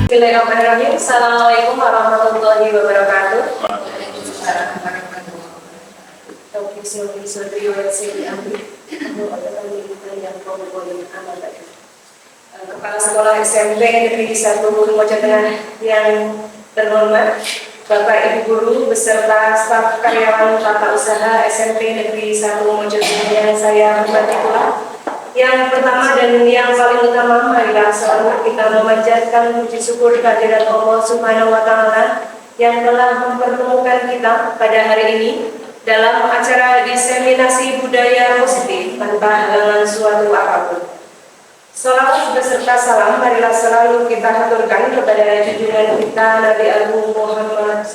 Bismillahirrahmanirrahim. Assalamualaikum warahmatullahi wabarakatuh. Kepala Sekolah SMP Negeri 1 Mojo Tengah yang terhormat, Bapak Ibu Guru beserta staf karyawan tata usaha SMP Negeri 1 Mojo Tengah yang saya hormati pula. Yang pertama dan yang paling utama, marilah selalu kita memanjatkan puji syukur kehadirat Allah Subhanahu wa Ta'ala yang telah mempertemukan kita pada hari ini dalam acara diseminasi budaya positif tanpa halangan suatu apapun. Salawat beserta salam marilah selalu kita haturkan kepada junjungan kita Nabi Agung Muhammad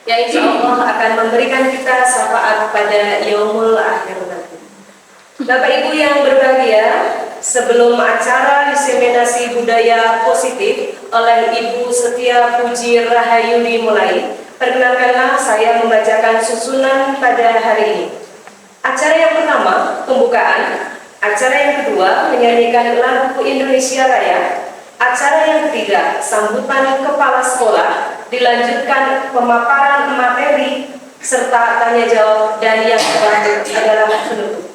yang insya Allah akan memberikan kita syafaat pada yaumul akhir nanti. Bapak Ibu yang berbahagia, sebelum acara diseminasi budaya positif oleh Ibu Setia Puji Rahayu dimulai, perkenalkanlah saya membacakan susunan pada hari ini. Acara yang pertama, pembukaan. Acara yang kedua, menyanyikan lagu Indonesia Raya. Acara yang ketiga, sambutan kepala sekolah. Dilanjutkan pemaparan materi serta tanya jawab, dan yang terakhir adalah penutup.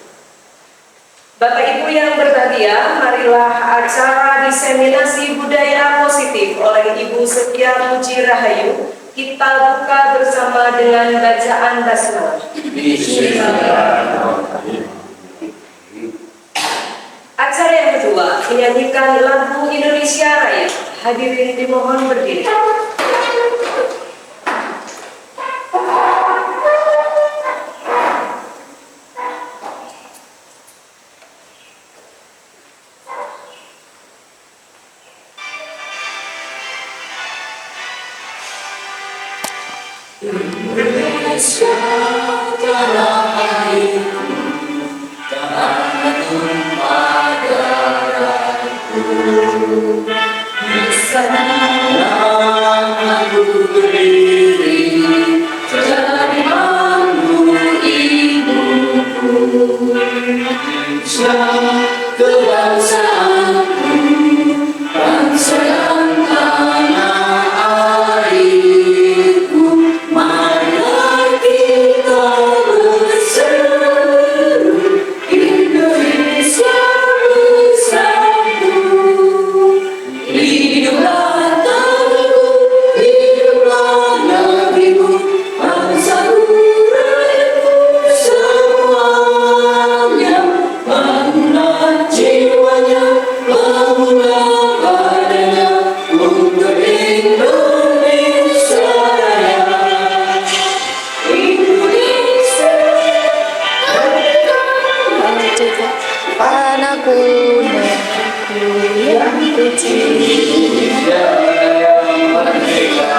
Bapak Ibu yang berbahagia, marilah acara diseminasi budaya positif oleh Ibu Setia Puji Rahayu kita buka bersama dengan bacaan basmalah. Acara yang kedua, menyanyikan lagu Indonesia Raya. Hadirin dimohon berdiri. Indonesia tanah airku, tanah tumpah darahku. Di sanalah aku berdiri, jadi mandu ibuku. Indonesia kebangsaanku, bangsa yang tanah airku. Marilah kita berseru, Indonesia bersatu. Hiduplah tanahku, hiduplah negeriku, bangsaku, rakyatku semuanya. Bangunlah jiwanya, bangunlah badannya untuk Indonesia Raya. Indonesia merdeka, merdeka, anakku, negeriku yang kucinta. Merdeka, merdeka,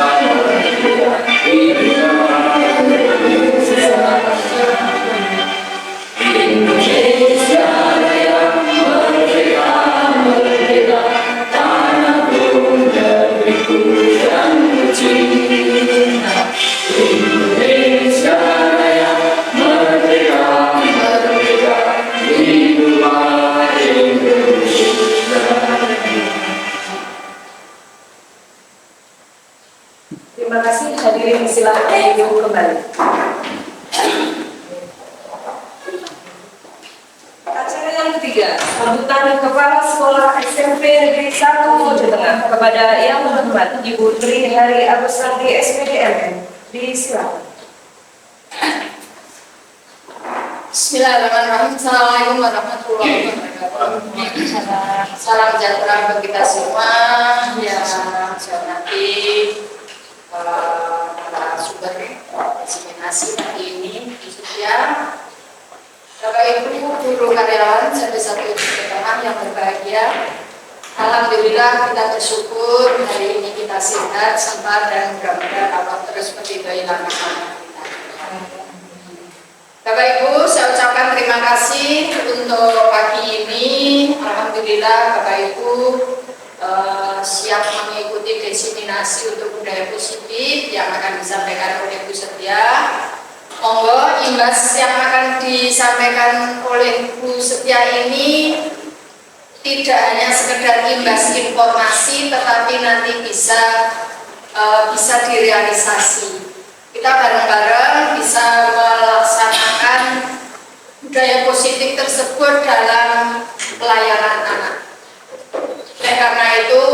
Indonesia Raya. Merdeka, merdeka, tanahku, negeriku yang kucinta. Indonesia Raya. Merdeka, merdeka, hiduplah Indonesia. Terima kasih, hadirin silakan duduk kembali. Acara yang ketiga, sambutan Kepala Sekolah SMP Negeri 1 Mojo Tengah kepada Yang Terhormat Ibu Tri Hari Agustinti SPDMN. Disilakan. Bismillahirrahmanirrahim. Assalamualaikum warahmatullahi wabarakatuh. Salam sejahtera bagi kita semua yang saya hormati para sumber diseminasi hari ini, khususnya Bapak Ibu guru karyawan SMP 1 Mojo Tengah yang berbahagia. Alhamdulillah kita bersyukur hari ini kita sehat, sempat, dan mudah-mudahan Allah terus meridhoi langkah kita. Bapak Ibu, saya ucapkan terima kasih untuk pagi ini. Alhamdulillah Bapak Ibu siap mengikuti diseminasi untuk budaya positif yang akan disampaikan oleh Bu Setia. Monggo imbas yang akan disampaikan oleh Bu Setia ini tidak hanya sekedar imbas tetapi nanti bisa direalisasi. Kita bareng-bareng bisa melaksanakan budaya positif tersebut dalam pelayanan anak. Karena itu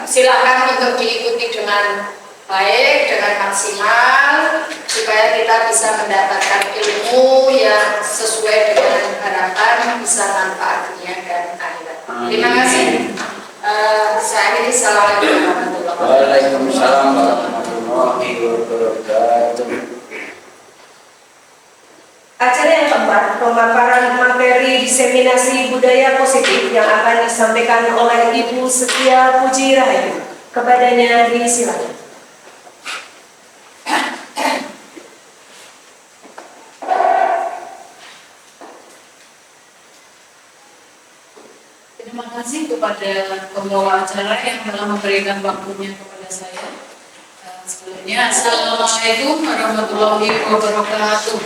silakan untuk diikuti dengan baik, dengan maksimal, supaya kita bisa mendapatkan ilmu yang sesuai dengan harapan, bisa manfaat dunia dan akhirat. Terima kasih. Saya akhiri. Assalamualaikum warahmatullahi wabarakatuh. Waalaikumsalam warahmatullahi wabarakatuh. Acara yang keempat, pemaparan materi diseminasi budaya positif yang akan disampaikan oleh Ibu Setia Puji Rahayu. Kepadanya disilakan. Terima kasih kepada pembawa acara yang telah memberikan waktunya kepada saya. Sebelumnya, Assalamualaikum warahmatullahi wabarakatuh.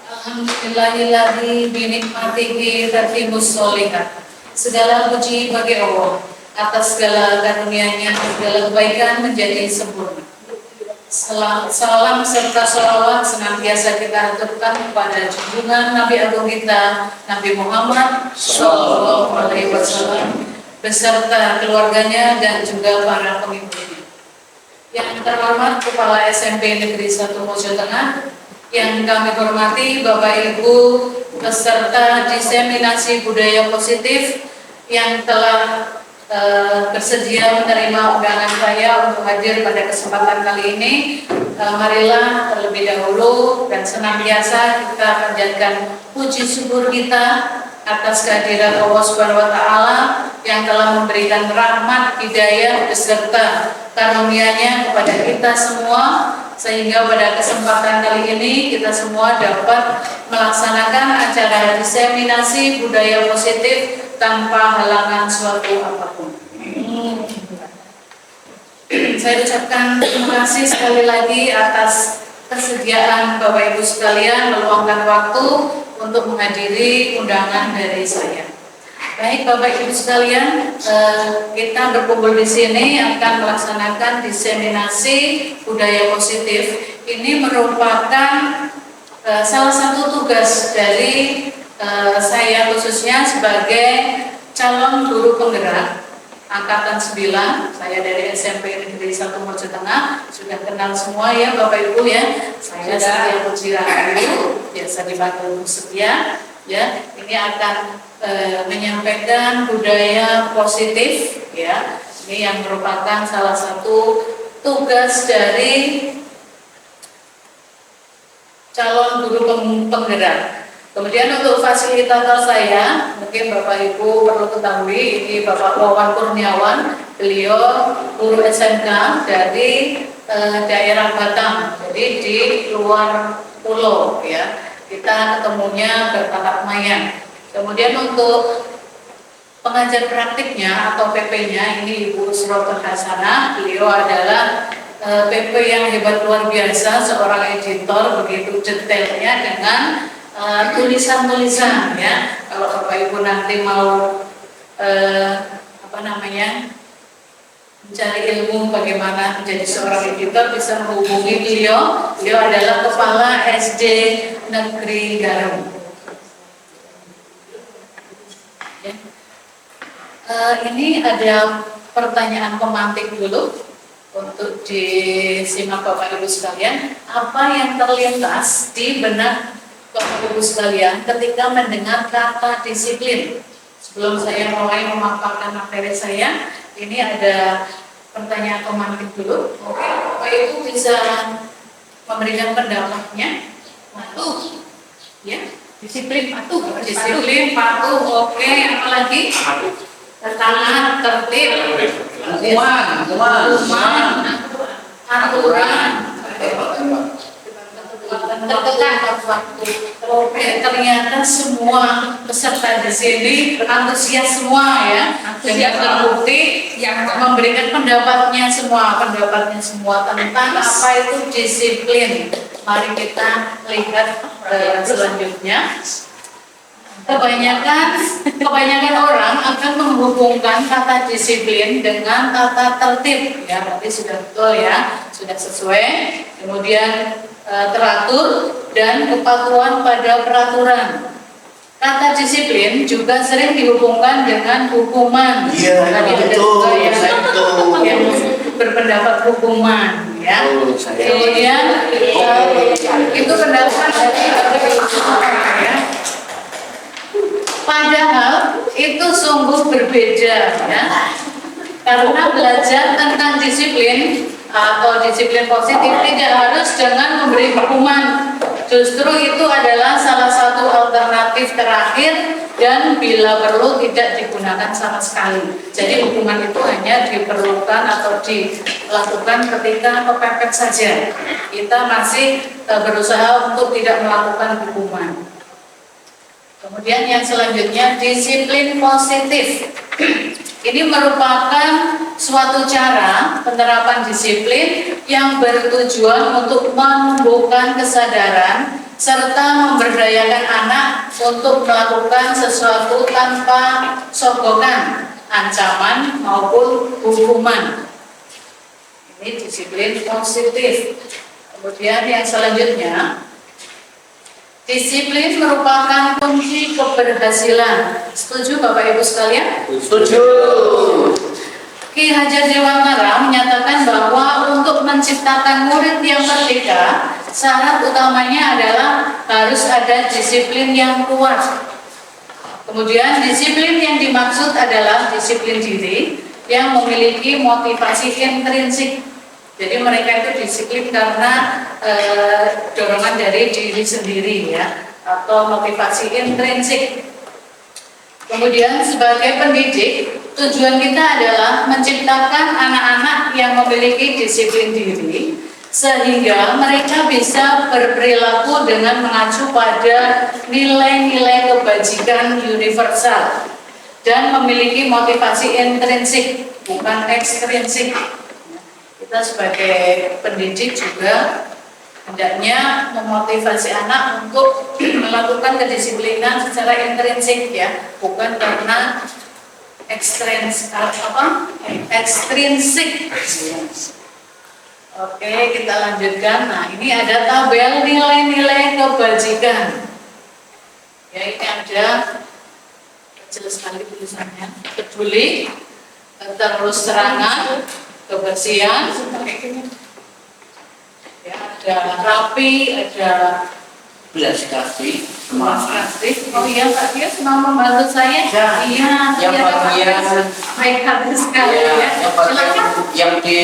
Alhamdulillahilladzi binikmatihi tatimmus sholihat. Segala puji bagi Allah atas segala karunia-Nya, segala kebaikan menjadi sempurna. Salam serta sholawat senantiasa kita haturkan kepada junjungan Nabi Agung kita, Nabi Muhammad Sallallahu Alaihi Wasallam, beserta keluarganya dan juga para pengikutnya. Yang terhormat Kepala SMP Negeri 1 Mojo Tengah, yang kami hormati Bapak Ibu peserta diseminasi budaya positif yang telah bersedia menerima undangan saya untuk hadir pada kesempatan kali ini. Marilah terlebih dahulu dan senantiasa kita panjatkan puji syukur kita atas kehadiran Allah Subhanahu wa taala yang telah memberikan rahmat, hidayah beserta karunia-Nya kepada kita semua, sehingga pada kesempatan kali ini kita semua dapat melaksanakan acara diseminasi budaya positif tanpa halangan suatu apapun. Saya ucapkan terima kasih sekali lagi atas kesediaan Bapak Ibu sekalian meluangkan waktu untuk menghadiri undangan dari saya. Baik Bapak Ibu sekalian, kita berkumpul di sini akan melaksanakan diseminasi budaya positif. Ini merupakan salah satu tugas dari saya khususnya sebagai calon guru penggerak angkatan 9. Saya dari SMP Negeri 1 Mojo Tengah, sudah kenal semua ya Bapak Ibu ya. Saya Setia Puji Rahayu, biasa dipanggil Bu Setia ya. Ini akan menyampaikan budaya positif ya. Ini yang merupakan salah satu tugas dari calon guru penggerak. Kemudian untuk fasilitator saya, mungkin Bapak Ibu perlu ketahui, ini Bapak Wawan Kurniawan, beliau guru SMK dari daerah Batam, jadi di luar pulau ya. Kita ketemunya bertatap maya. Kemudian untuk pengajar praktiknya atau PP-nya ini Ibu Suroton Hasanah, beliau adalah PP yang hebat luar biasa, seorang editor begitu detailnya dengan tulisan-tulisan ya. Kalau Bapak Ibu nanti mau mencari ilmu bagaimana menjadi seorang editor, bisa menghubungi beliau. Beliau adalah Kepala SD Negeri Garum. Ya. Ini ada pertanyaan pemantik dulu untuk disimak Bapak Ibu sekalian. Apa yang terlintas di benak Bapak Ibu sekalian ketika mendengar kata disiplin? Sebelum saya mulai memaparkan materi saya, ini ada pertanyaan pemantik dulu. Oke, Bapak Ibu bisa memberikan pendapatnya. Patuh, ya, disiplin patuh, disiplin patuh. Oke, apa lagi? Taat, tertib, aturan. Tertekan waktu. Oke, ternyata semua peserta di sini antusias semua ya. Jadi terbukti yang memberikan pendapatnya semua tentang apa itu disiplin. Mari kita lihat selanjutnya. Kebanyakan orang akan menghubungkan kata disiplin dengan kata tertib, ya berarti sudah betul ya, sudah sesuai. Kemudian teratur dan kepatuhan pada peraturan. Kata disiplin juga sering dihubungkan dengan hukuman. Iya, Tadi ada betul, juga yang betul. berpendapat hukuman, ya. Oh, saya. Kemudian itu pendapat dari ya. Padahal itu sungguh berbeda, ya. Karena belajar tentang disiplin atau disiplin positif tidak harus dengan memberi hukuman. Justru itu adalah salah satu alternatif terakhir dan bila perlu tidak digunakan sama sekali. Jadi hukuman itu hanya diperlukan atau dilakukan ketika kepepet saja. Kita masih berusaha untuk tidak melakukan hukuman. Kemudian yang selanjutnya disiplin positif. Ini merupakan suatu cara penerapan disiplin yang bertujuan untuk menumbuhkan kesadaran serta memberdayakan anak untuk melakukan sesuatu tanpa sogokan, ancaman maupun hukuman. Ini disiplin positif. Kemudian yang selanjutnya, disiplin merupakan kunci keberhasilan. Setuju Bapak Ibu sekalian? Setuju. Ki Hajar Dewantara menyatakan bahwa untuk menciptakan murid yang merdeka, syarat utamanya adalah harus ada disiplin yang kuat. Kemudian disiplin yang dimaksud adalah disiplin diri yang memiliki motivasi intrinsik. Jadi mereka itu disiplin karena dorongan dari diri sendiri, ya, atau motivasi intrinsik. Kemudian sebagai pendidik, tujuan kita adalah menciptakan anak-anak yang memiliki disiplin diri sehingga mereka bisa berperilaku dengan mengacu pada nilai-nilai kebajikan universal dan memiliki motivasi intrinsik, bukan ekstrinsik. Kita sebagai pendidik juga hendaknya memotivasi anak untuk melakukan kedisiplinan secara intrinsik, ya, bukan karena ekstrinsik. Oke, kita lanjutkan. Nah, ini ada tabel nilai-nilai kebajikan. Ya, ini ada kecil sekali tulisannya. Peduli, terus terangan, kebersihan, ya, ada rapi, ada Belas kasih. semangat. Oh iya, Pak Tias mau membantu saya? Ya. Iya. Yang bagian baik hati sekali, ya. Silakan. yang di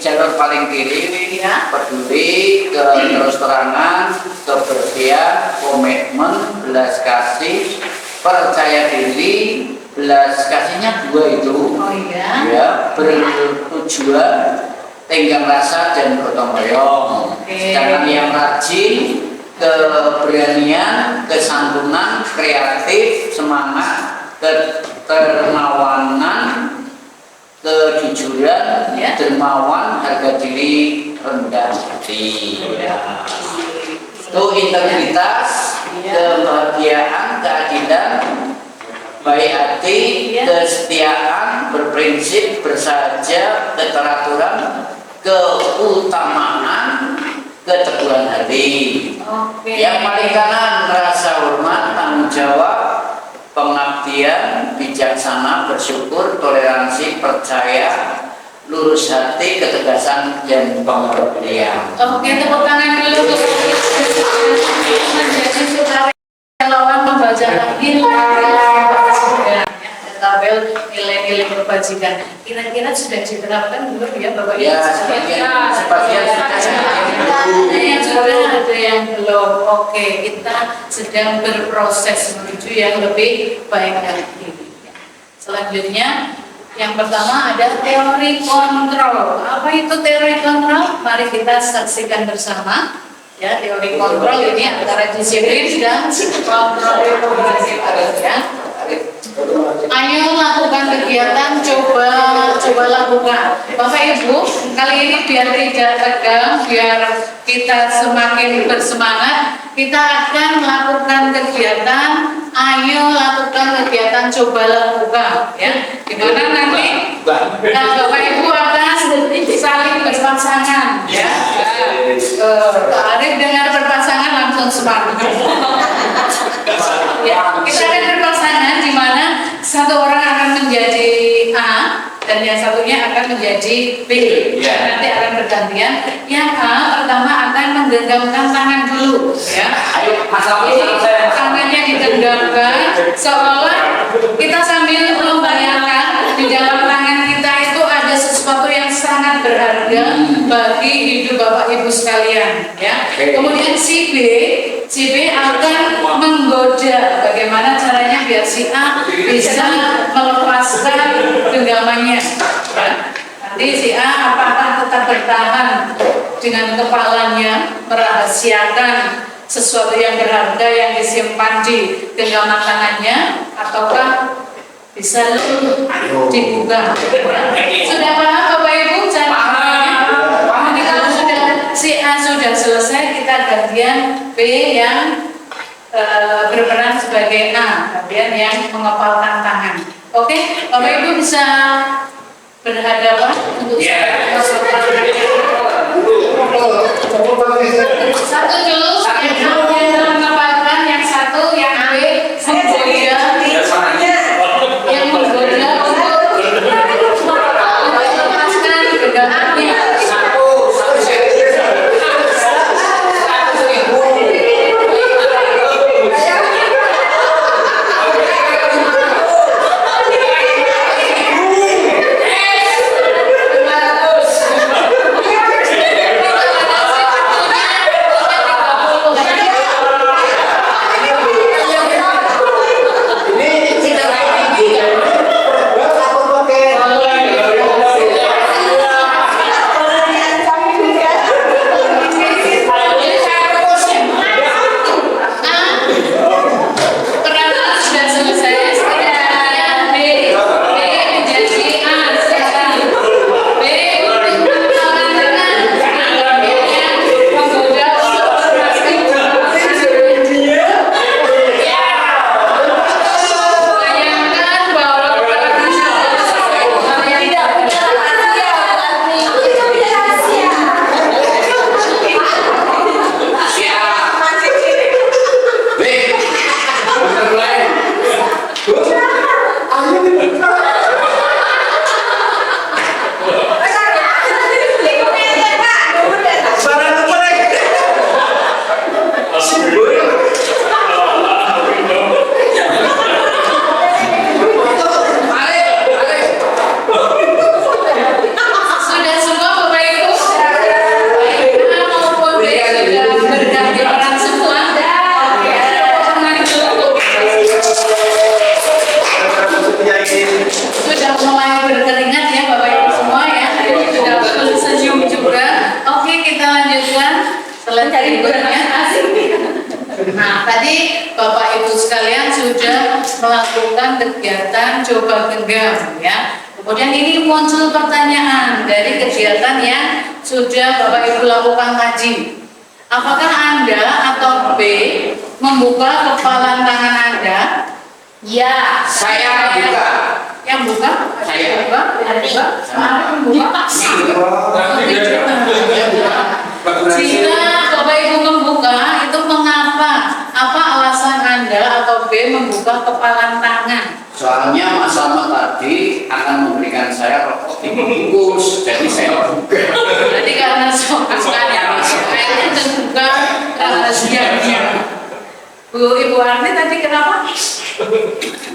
jalur paling kiri, Ya. peduli, terus terangan, kebersihan, komitmen, belas kasih, percaya diri. Belas kasihnya 2 itu. Oh iya. Ya, bertujuan, tenggang rasa dan gotong royong. Oke. Sedangkan yang rajin, keberanian, kesantunan, kreatif, semangat, kedermawanan, kejujuran, Ya. dermawan, harga diri, rendah hati. Ya. Itu integritas, kebahagiaan, keadilan, baik hati, Ya. kesetiaan, berprinsip, bersahaja, keteraturan, keutamaan, keteguhan hati. Oke. Yang paling kanan rasa hormat, tanggung jawab, pengabdian, bijaksana, bersyukur, toleransi, percaya, lurus hati, ketegasan, dan pengertian. Oke, tepuk tangan dulu untuk menjadi sukarelawan membaca lagi tabel nilai-nilai kebajikan. Kira-kira sudah diterapkan belum ya Bapak Ibu? Ya, sebagian sudah, ada yang belum. Oke, kita sedang berproses menuju yang lebih baik lagi. Selanjutnya, yang pertama ada teori kontrol. Apa itu teori kontrol? Mari kita saksikan bersama. Ya, teori kontrol ini antara disiplin dan kontrol ya. Ayo lakukan kegiatan, coba lakukan. Bapak Ibu, kali ini biar tidak tegang, biar kita semakin bersemangat, kita akan melakukan kegiatan, ayo lakukan kegiatan coba lakukan, ya. Gimana nanti? Nah, Bapak Ibu akan saling berpasangan, ya. Pak Arif dengar berpasangan langsung semangat. Ya, kita akan berpasangan di mana satu orang akan menjadi A dan yang satunya akan menjadi B. Nanti akan bergantian. Yang A pertama akan menggenggamkan tangan dulu, ya. Jadi tangannya digenggamkan seolah kita sambil membayangkan di dalam tangan kita itu ada sesuatu yang sangat berharga bagi hidup Bapak Ibu sekalian, ya. Kemudian si B akan menggoda bagaimana caranya biar si A bisa melepaskan genggamannya. Ya. Nanti si A apakah tetap bertahan dengan kepalanya merahasiakan sesuatu yang berharga yang disimpan di genggaman tangannya, ataukah bisa dibuka? Sudah paham Bapak Ibu caranya? Nanti kalau sudah si A sudah selesai, kita gantian B yang berperan sebagai A, bagian yang mengepalkan tangan. Oke, Bapak Ibu bisa berhadapan untuk satu dulu, yang mengepalkan, yang satu yang B yang menggoda untuk melepaskan genggamannya. Nah, tadi Bapak Ibu sekalian sudah melakukan kegiatan coba genggam, ya. Kemudian ini muncul pertanyaan dari kegiatan yang sudah Bapak Ibu lakukan tadi. Apakah Anda atau B membuka kepalan tangan Anda? Ya. Saya buka. Yang buka? Saya. Buka? Membuka? Jika Bapak Ibu membuka, itu mengapa? Apa alasan Anda atau B membuka kepalan tangan? Soalnya Mas Salma tadi akan memberikan saya rokok dibungkus, jadi saya buka. Jadi karena soalnya kayaknya terbuka rahasianya. Ibu Arni tadi kenapa?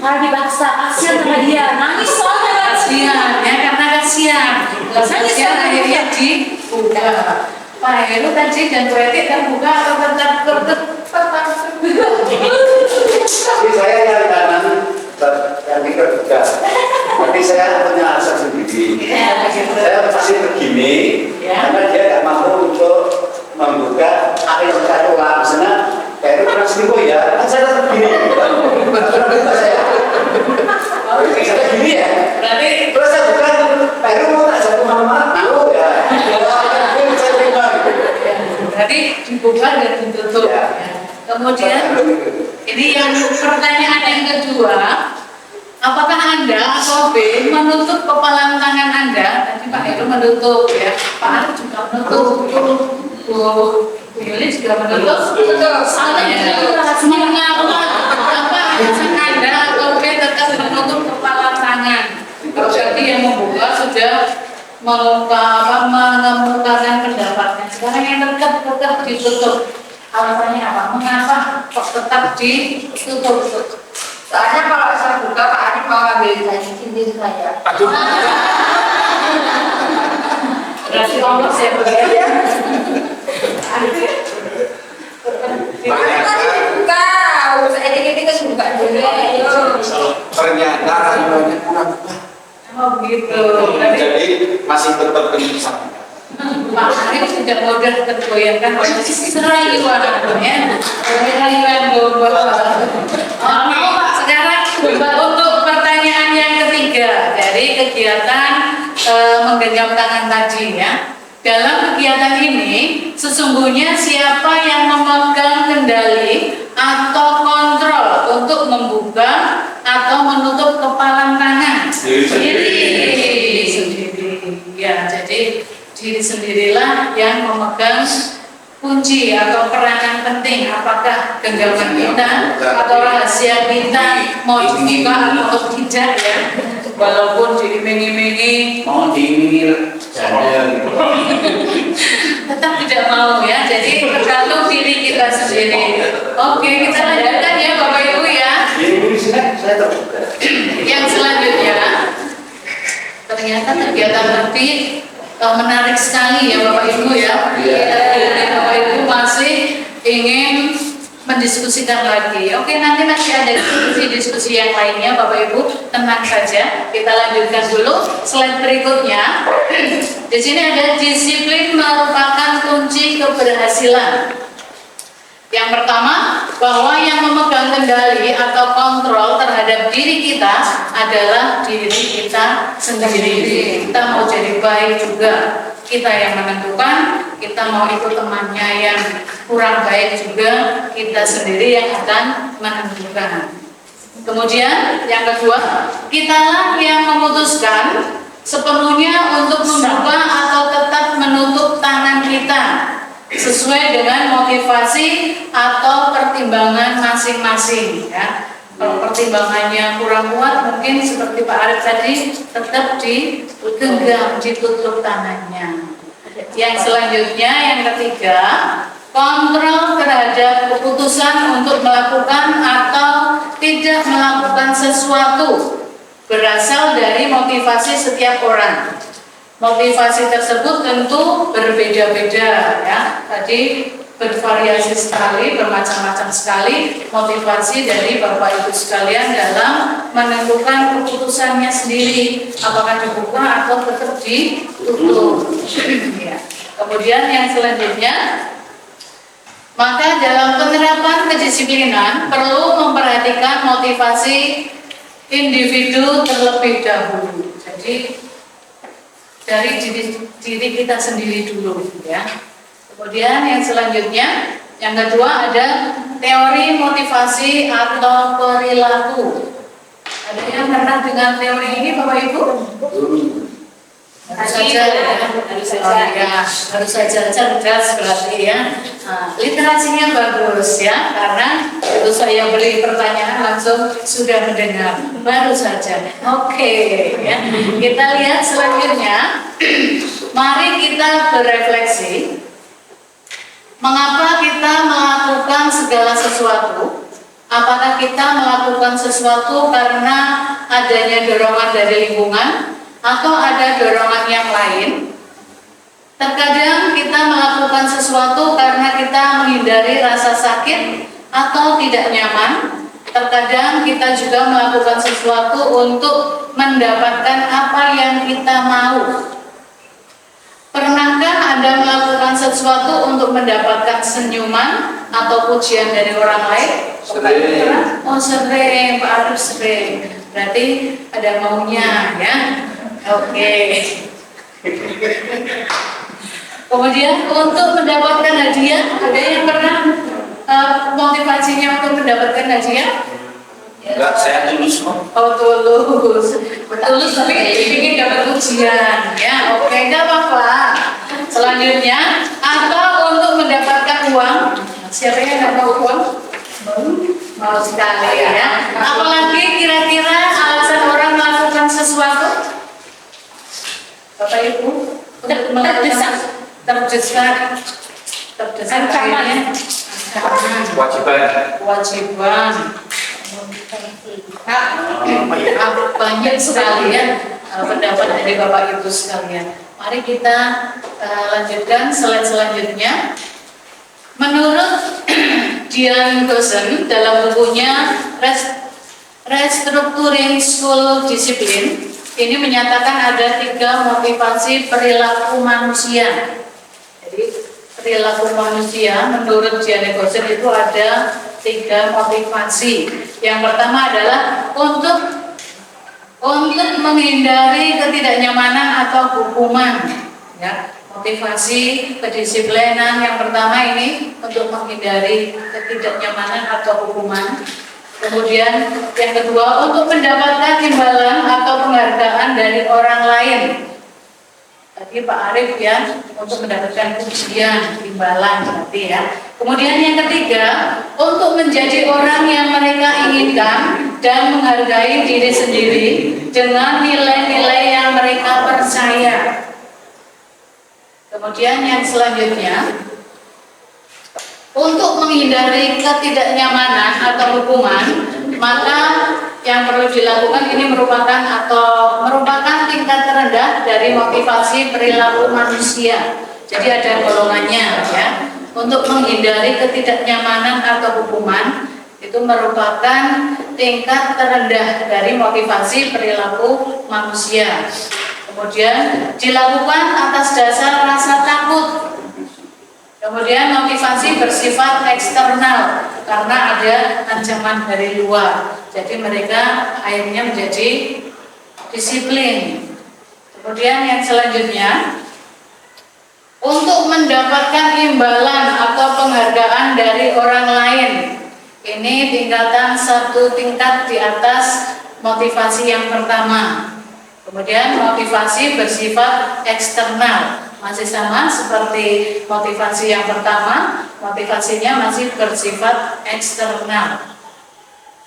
Dipaksa, kasihan sama dia, nangis soalnya Kasihan, ya karena kasihan. Kasihan akhirnya dibuka. Pak Heru tadi dan Bu Eti terbuka atau tetap Tapi saya yang kanan yang terbuka. Tapi saya punya alasan sendiri. Saya pasti begini karena dia tidak mampu untuk membuka apa yang saya tolak. Misalnya kayak itu pernah selingkuh ya, kan saya tetap begini. Saya begini ya. berarti Terus saya buka, Pak Heru mau tak satu mama, mau ya. berarti dibuka dan ditutup. Ya. Kemudian ini yang pertanyaan yang kedua, apakah Anda atau B menutup kepalan tangan Anda? Tadi Pak Heru menutup ya, Pak Arif juga menutup, Bu Yuli juga menutup. Mengapa alasan Anda atau B tetap menutup kepalan tangan? Jadi yang membuka sudah mengemukakan pendapatnya. Sekarang yang tetap ditutup. Alasannya apa? Mengapa kok tetap ditutup? Soalnya kalau saya buka Pak Arif mau ambil gaji cincin saya. Berarti Allah saya berbeda. Buka, usah edit-edit ke buka dulu. Ternyata rayuannya kurang. Oh begitu. Jadi masih tetap penyisap. Pak Arif sudah mudah tergoyahkan oleh serayuan ya, serayuan global. Mau Pak sekarang untuk pertanyaan yang ketiga dari kegiatan menggenggam tangan tadi ya. Dalam kegiatan ini sesungguhnya siapa yang memegang kendali atau kontrol untuk membuka atau menutup kepalan tangan? Diri sendiri. Ya, jadi diri sendirilah yang memegang kunci atau peranan penting, apakah genggaman kita atau rahasia kita mau dibuka atau tidak ya, walaupun diiming-imingi Mau diiming tetap tidak mau ya, jadi tergantung diri kita sendiri. Oke, kita lanjutkan ya Bapak Ibu ya. Ini saya terbuka. Yang selanjutnya ternyata kegiatan tadi menarik sekali ya Bapak Ibu ya. Bapak Ibu masih ingin mendiskusikan lagi. Oke, nanti masih ada diskusi yang lainnya Bapak Ibu, tenang saja. Kita lanjutkan dulu slide berikutnya. Di sini ada disiplin merupakan kunci keberhasilan. Yang pertama, bahwa yang memegang kendali atau kontrol terhadap diri kita adalah diri kita sendiri. Kita mau jadi baik juga, kita yang menentukan. Kita mau ikut temannya yang kurang baik juga, kita sendiri yang akan menentukan. Kemudian yang kedua, kitalah yang memutuskan sepenuhnya untuk membuka atau tetap menutup tangan kita sesuai dengan motivasi atau pertimbangan masing-masing ya. Kalau pertimbangannya kurang kuat, mungkin seperti Pak Arif tadi, tetap digenggam, ditutup tangannya. Yang selanjutnya, yang ketiga, kontrol terhadap keputusan untuk melakukan atau tidak melakukan sesuatu berasal dari motivasi setiap orang. Motivasi tersebut tentu berbeda-beda ya. Tadi bervariasi sekali, bermacam-macam sekali motivasi dari Bapak Ibu sekalian dalam menentukan keputusannya sendiri, apakah dibuka atau tetap ditutup. Ya. Kemudian yang selanjutnya, maka dalam penerapan kedisiplinan perlu memperhatikan motivasi individu terlebih dahulu. Jadi dari diri kita sendiri dulu ya. Kemudian yang selanjutnya, yang kedua ada teori motivasi atau perilaku. Ada yang pernah dengan teori ini Bapak Ibu? Harus saja cerdas berarti ya. Nah, literasinya bagus ya, karena itu saya beri pertanyaan langsung sudah mendengar, baru saja. Oke, ya. Kita lihat selanjutnya. Mari kita berefleksi. Mengapa kita melakukan segala sesuatu? Apakah kita melakukan sesuatu karena adanya dorongan dari lingkungan? Atau ada dorongan yang lain? Terkadang kita melakukan sesuatu karena kita menghindari rasa sakit atau tidak nyaman. Terkadang kita juga melakukan sesuatu untuk mendapatkan apa yang kita mau. Pernahkah Anda melakukan sesuatu untuk mendapatkan senyuman atau pujian dari orang lain? Sering. Oh sering, Pak Arif sering. Berarti ada maunya ya. Oke. Kemudian untuk mendapatkan hadiah, ada yang pernah motivasinya untuk mendapatkan hadiah? Enggak, saya tulus kok. Oh tulus, tulus tapi ingin dapat ujian, ya oke nggak apa-apa. Selanjutnya atau untuk mendapatkan uang, siapa yang nggak mau uang? Mau sekali ya. Apalagi kira-kira alasan orang melakukan sesuatu? Bapak Ibu, untuk melakukan terdesak akhirnya kewajiban. Banyak sekali ya pendapat dari Bapak Ibu sekalian. Mari kita lanjutkan slide selanjutnya. Menurut Dian Gosen dalam bukunya Restructuring School Discipline, ini menyatakan ada 3 motivasi perilaku manusia. Jadi perilaku manusia menurut Dian Gosen itu ada 3 motivasi. Yang pertama adalah untuk menghindari ketidaknyamanan atau hukuman. Ya, motivasi kedisiplinan yang pertama ini untuk menghindari ketidaknyamanan atau hukuman. Kemudian yang kedua untuk mendapatkan imbalan atau penghargaan dari orang lain. Tadi Pak Arif ya, untuk mendapatkan pujian, imbalan berarti ya. Kemudian yang ketiga, untuk menjadi orang yang mereka inginkan dan menghargai diri sendiri dengan nilai-nilai yang mereka percaya. Kemudian yang selanjutnya, untuk menghindari ketidaknyamanan atau hukuman, maka yang perlu dilakukan ini merupakan tingkat terendah dari motivasi perilaku manusia. Jadi ada golongannya ya. Untuk menghindari ketidaknyamanan atau hukuman itu merupakan tingkat terendah dari motivasi perilaku manusia. Kemudian dilakukan atas dasar rasa takut. Kemudian motivasi bersifat eksternal karena ada ancaman dari luar. Jadi mereka akhirnya menjadi disiplin. Kemudian yang selanjutnya, untuk mendapatkan imbalan atau penghargaan dari orang lain. Ini tingkatan 1 tingkat di atas motivasi yang pertama. Kemudian motivasi bersifat eksternal. Masih sama seperti motivasi yang pertama, motivasinya masih bersifat eksternal.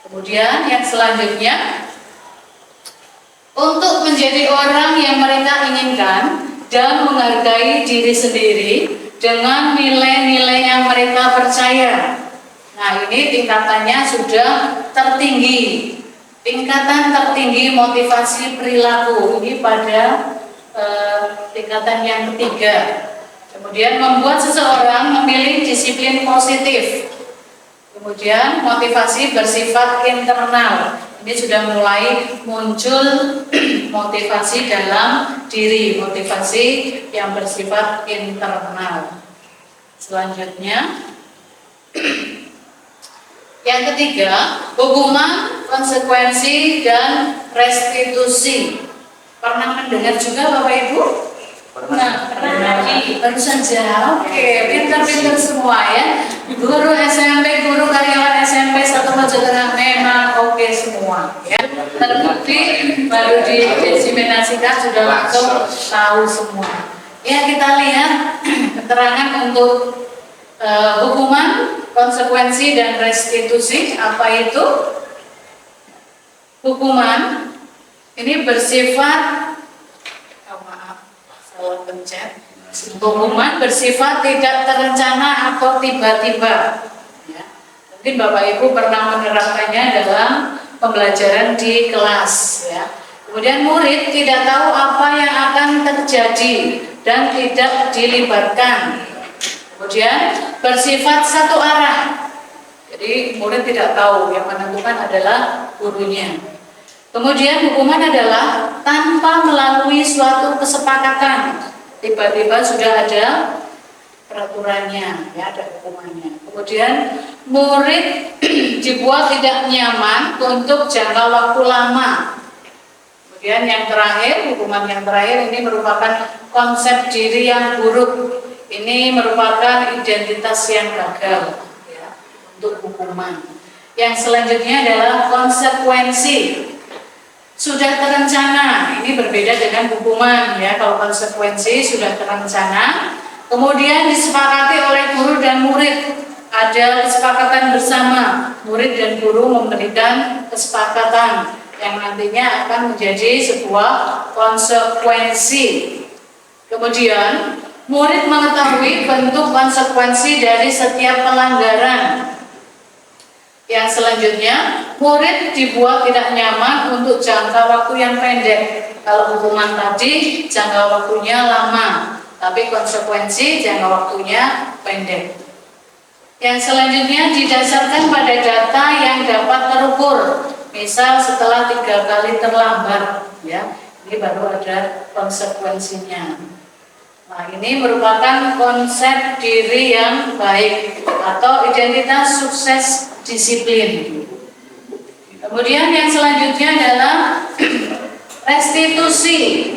Kemudian yang selanjutnya, untuk menjadi orang yang mereka inginkan dan menghargai diri sendiri dengan nilai-nilai yang mereka percaya. Nah ini tingkatannya sudah tertinggi. Tingkatan tertinggi motivasi perilaku ini pada tingkatan yang ketiga. Kemudian membuat seseorang memilih disiplin positif. Kemudian motivasi bersifat internal. Ini sudah mulai muncul motivasi dalam diri, motivasi yang bersifat internal. Selanjutnya, yang ketiga, hukuman, konsekuensi, dan restitusi. Pernah mendengar juga Bapak Ibu? Pernah barusan jauh. Oke, pintar-pintar semua ya. Guru SMP, guru karyawan SMP 1 Mojokerto memang oke semua ya. Terbukti baru didiseminasikan sudah langsung tahu semua. Ya kita lihat keterangan untuk hukuman, konsekuensi, dan restitusi. Apa itu? Hukuman ini bersifat, salah pencet. Hukuman bersifat tidak terencana atau tiba-tiba. Ya. Mungkin Bapak Ibu pernah menerapkannya dalam pembelajaran di kelas. Ya. Kemudian murid tidak tahu apa yang akan terjadi dan tidak dilibatkan. Kemudian bersifat satu arah. Jadi murid tidak tahu, yang menentukan adalah gurunya. Kemudian hukuman adalah tanpa melalui suatu kesepakatan. Tiba-tiba sudah ada peraturannya, ya ada hukumannya. Kemudian murid dibuat tidak nyaman untuk jangka waktu lama. Kemudian yang terakhir, hukuman yang terakhir ini merupakan konsep diri yang buruk. Ini merupakan identitas yang gagal. Ya. untuk hukuman. Yang selanjutnya adalah konsekuensi. Sudah terencana, ini berbeda dengan hukuman ya. Kalau konsekuensi sudah terencana, kemudian disepakati oleh guru dan murid. Ada kesepakatan bersama, murid dan guru memberikan kesepakatan yang nantinya akan menjadi sebuah konsekuensi. Kemudian murid mengetahui bentuk konsekuensi dari setiap pelanggaran. Yang selanjutnya, murid dibuat tidak nyaman untuk jangka waktu yang pendek. Kalau hukuman tadi jangka waktunya lama, tapi konsekuensi jangka waktunya pendek. Yang selanjutnya didasarkan pada data yang dapat terukur. Misal setelah 3 kali terlambat, ya, ini baru ada konsekuensinya. Nah, ini merupakan konsep diri yang baik atau identitas sukses disiplin. Kemudian yang selanjutnya adalah restitusi.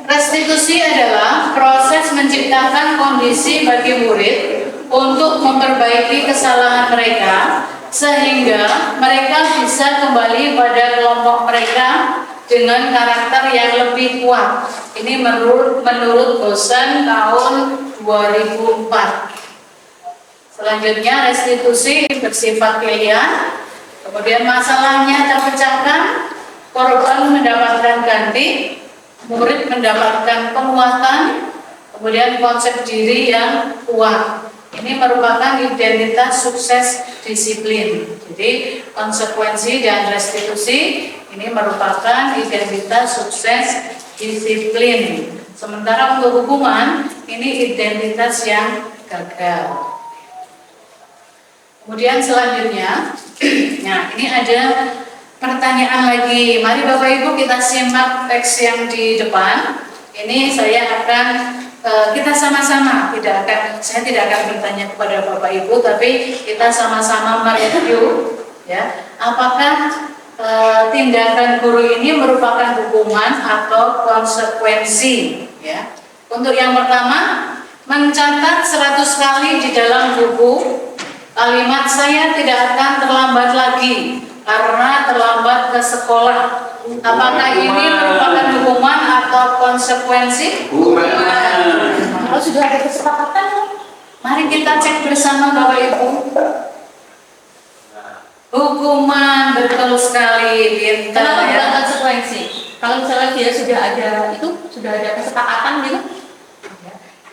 Restitusi adalah proses menciptakan kondisi bagi murid untuk memperbaiki kesalahan mereka sehingga mereka bisa kembali pada kelompok mereka dengan karakter yang lebih kuat. Ini menurut Bosan tahun 2004. Selanjutnya restitusi bersifat pilihan, kemudian masalahnya terpecahkan, korban mendapatkan ganti, murid mendapatkan penguatan, kemudian konsep diri yang kuat. Ini merupakan identitas sukses disiplin. Jadi konsekuensi dan restitusi ini merupakan identitas sukses disiplin. Sementara untuk hukuman ini identitas yang gagal. Kemudian selanjutnya, nah ini ada pertanyaan lagi. Mari Bapak Ibu kita simak teks yang di depan. Ini saya akan kita sama-sama saya tidak akan bertanya kepada Bapak Ibu, tapi kita sama-sama mereview ya. Apakah tindakan guru ini merupakan hukuman atau konsekuensi ya. Untuk yang pertama, mencatat 100 kali di dalam buku kalimat saya tidak akan terlambat lagi karena terlambat ke sekolah. Apakah ini merupakan hukuman atau konsekuensi? Hukuman. Kalau sudah ada kesepakatan, mari kita cek bersama Bapak Ibu. Hukuman, betul sekali. Kenapa bukan Ya. konsekuensi? Kalau misalnya dia sudah ada kesepakatan gitu?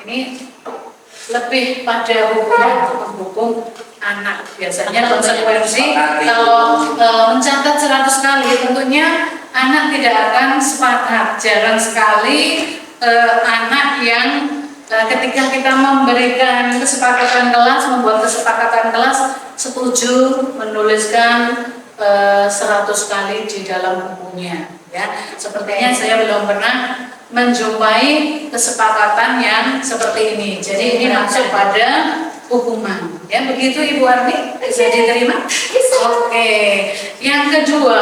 Ini lebih pada hukum anak. Biasanya konsekuensi kalau mencatat 100 kali tentunya anak tidak akan sepakat. Jarang sekali anak yang ketika kita memberikan kesepakatan kelas, membuat kesepakatan kelas, setuju menuliskan 100 kali di dalam bukunya ya. Sepertinya saya belum pernah menjumpai kesepakatan yang seperti ini. Jadi ini masuk pada hukuman. Ya begitu Ibu Arni, bisa diterima? Oke. Yang kedua,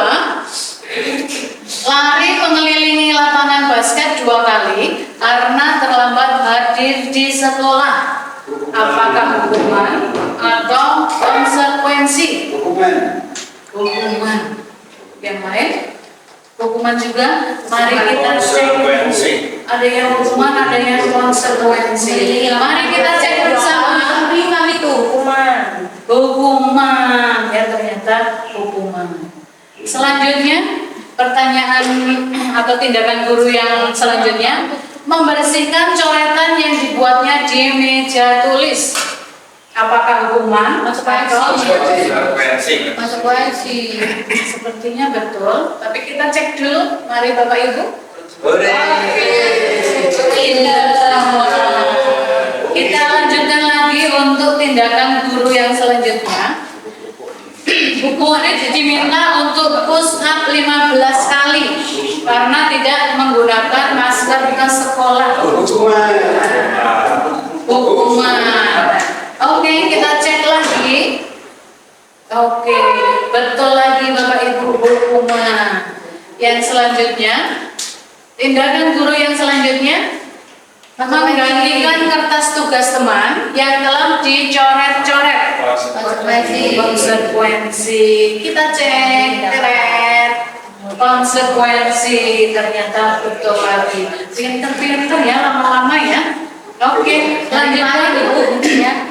lari mengelilingi lapangan basket 2 kali karena terlambat hadir di sekolah. Apakah hukuman atau konsekuensi? Hukuman. Hukuman. Yang lain? Hukuman juga. Mari kita cek. Ada yang hukuman, ada yang konsekuensi. Mari kita cek bersama. Itu hukuman. Hukuman. Ya ternyata hukuman. Selanjutnya pertanyaan atau tindakan guru yang selanjutnya, membersihkan coretan yang dibuatnya di meja tulis. Apakah hukuman? Konsekuensi. Sepertinya betul, tapi kita cek dulu. Mari Bapak Ibu. Kita lanjutkan lagi untuk tindakan guru yang selanjutnya. Murid diminta untuk push up 15 kali karena tidak menggunakan masker ke sekolah. Hukuman. Oke, kita cek lagi. Oke, betul lagi Bapak Ibu, hukuman. Yang selanjutnya, tindakan guru yang selanjutnya, Menggantikan kertas tugas teman yang telah dicoret-coret. Konsekuensi. Kita cek, teret. Konsekuensi ternyata betul lagi. Pinter-pinter ya, lama-lama ya. Oke, lanjutkan ya.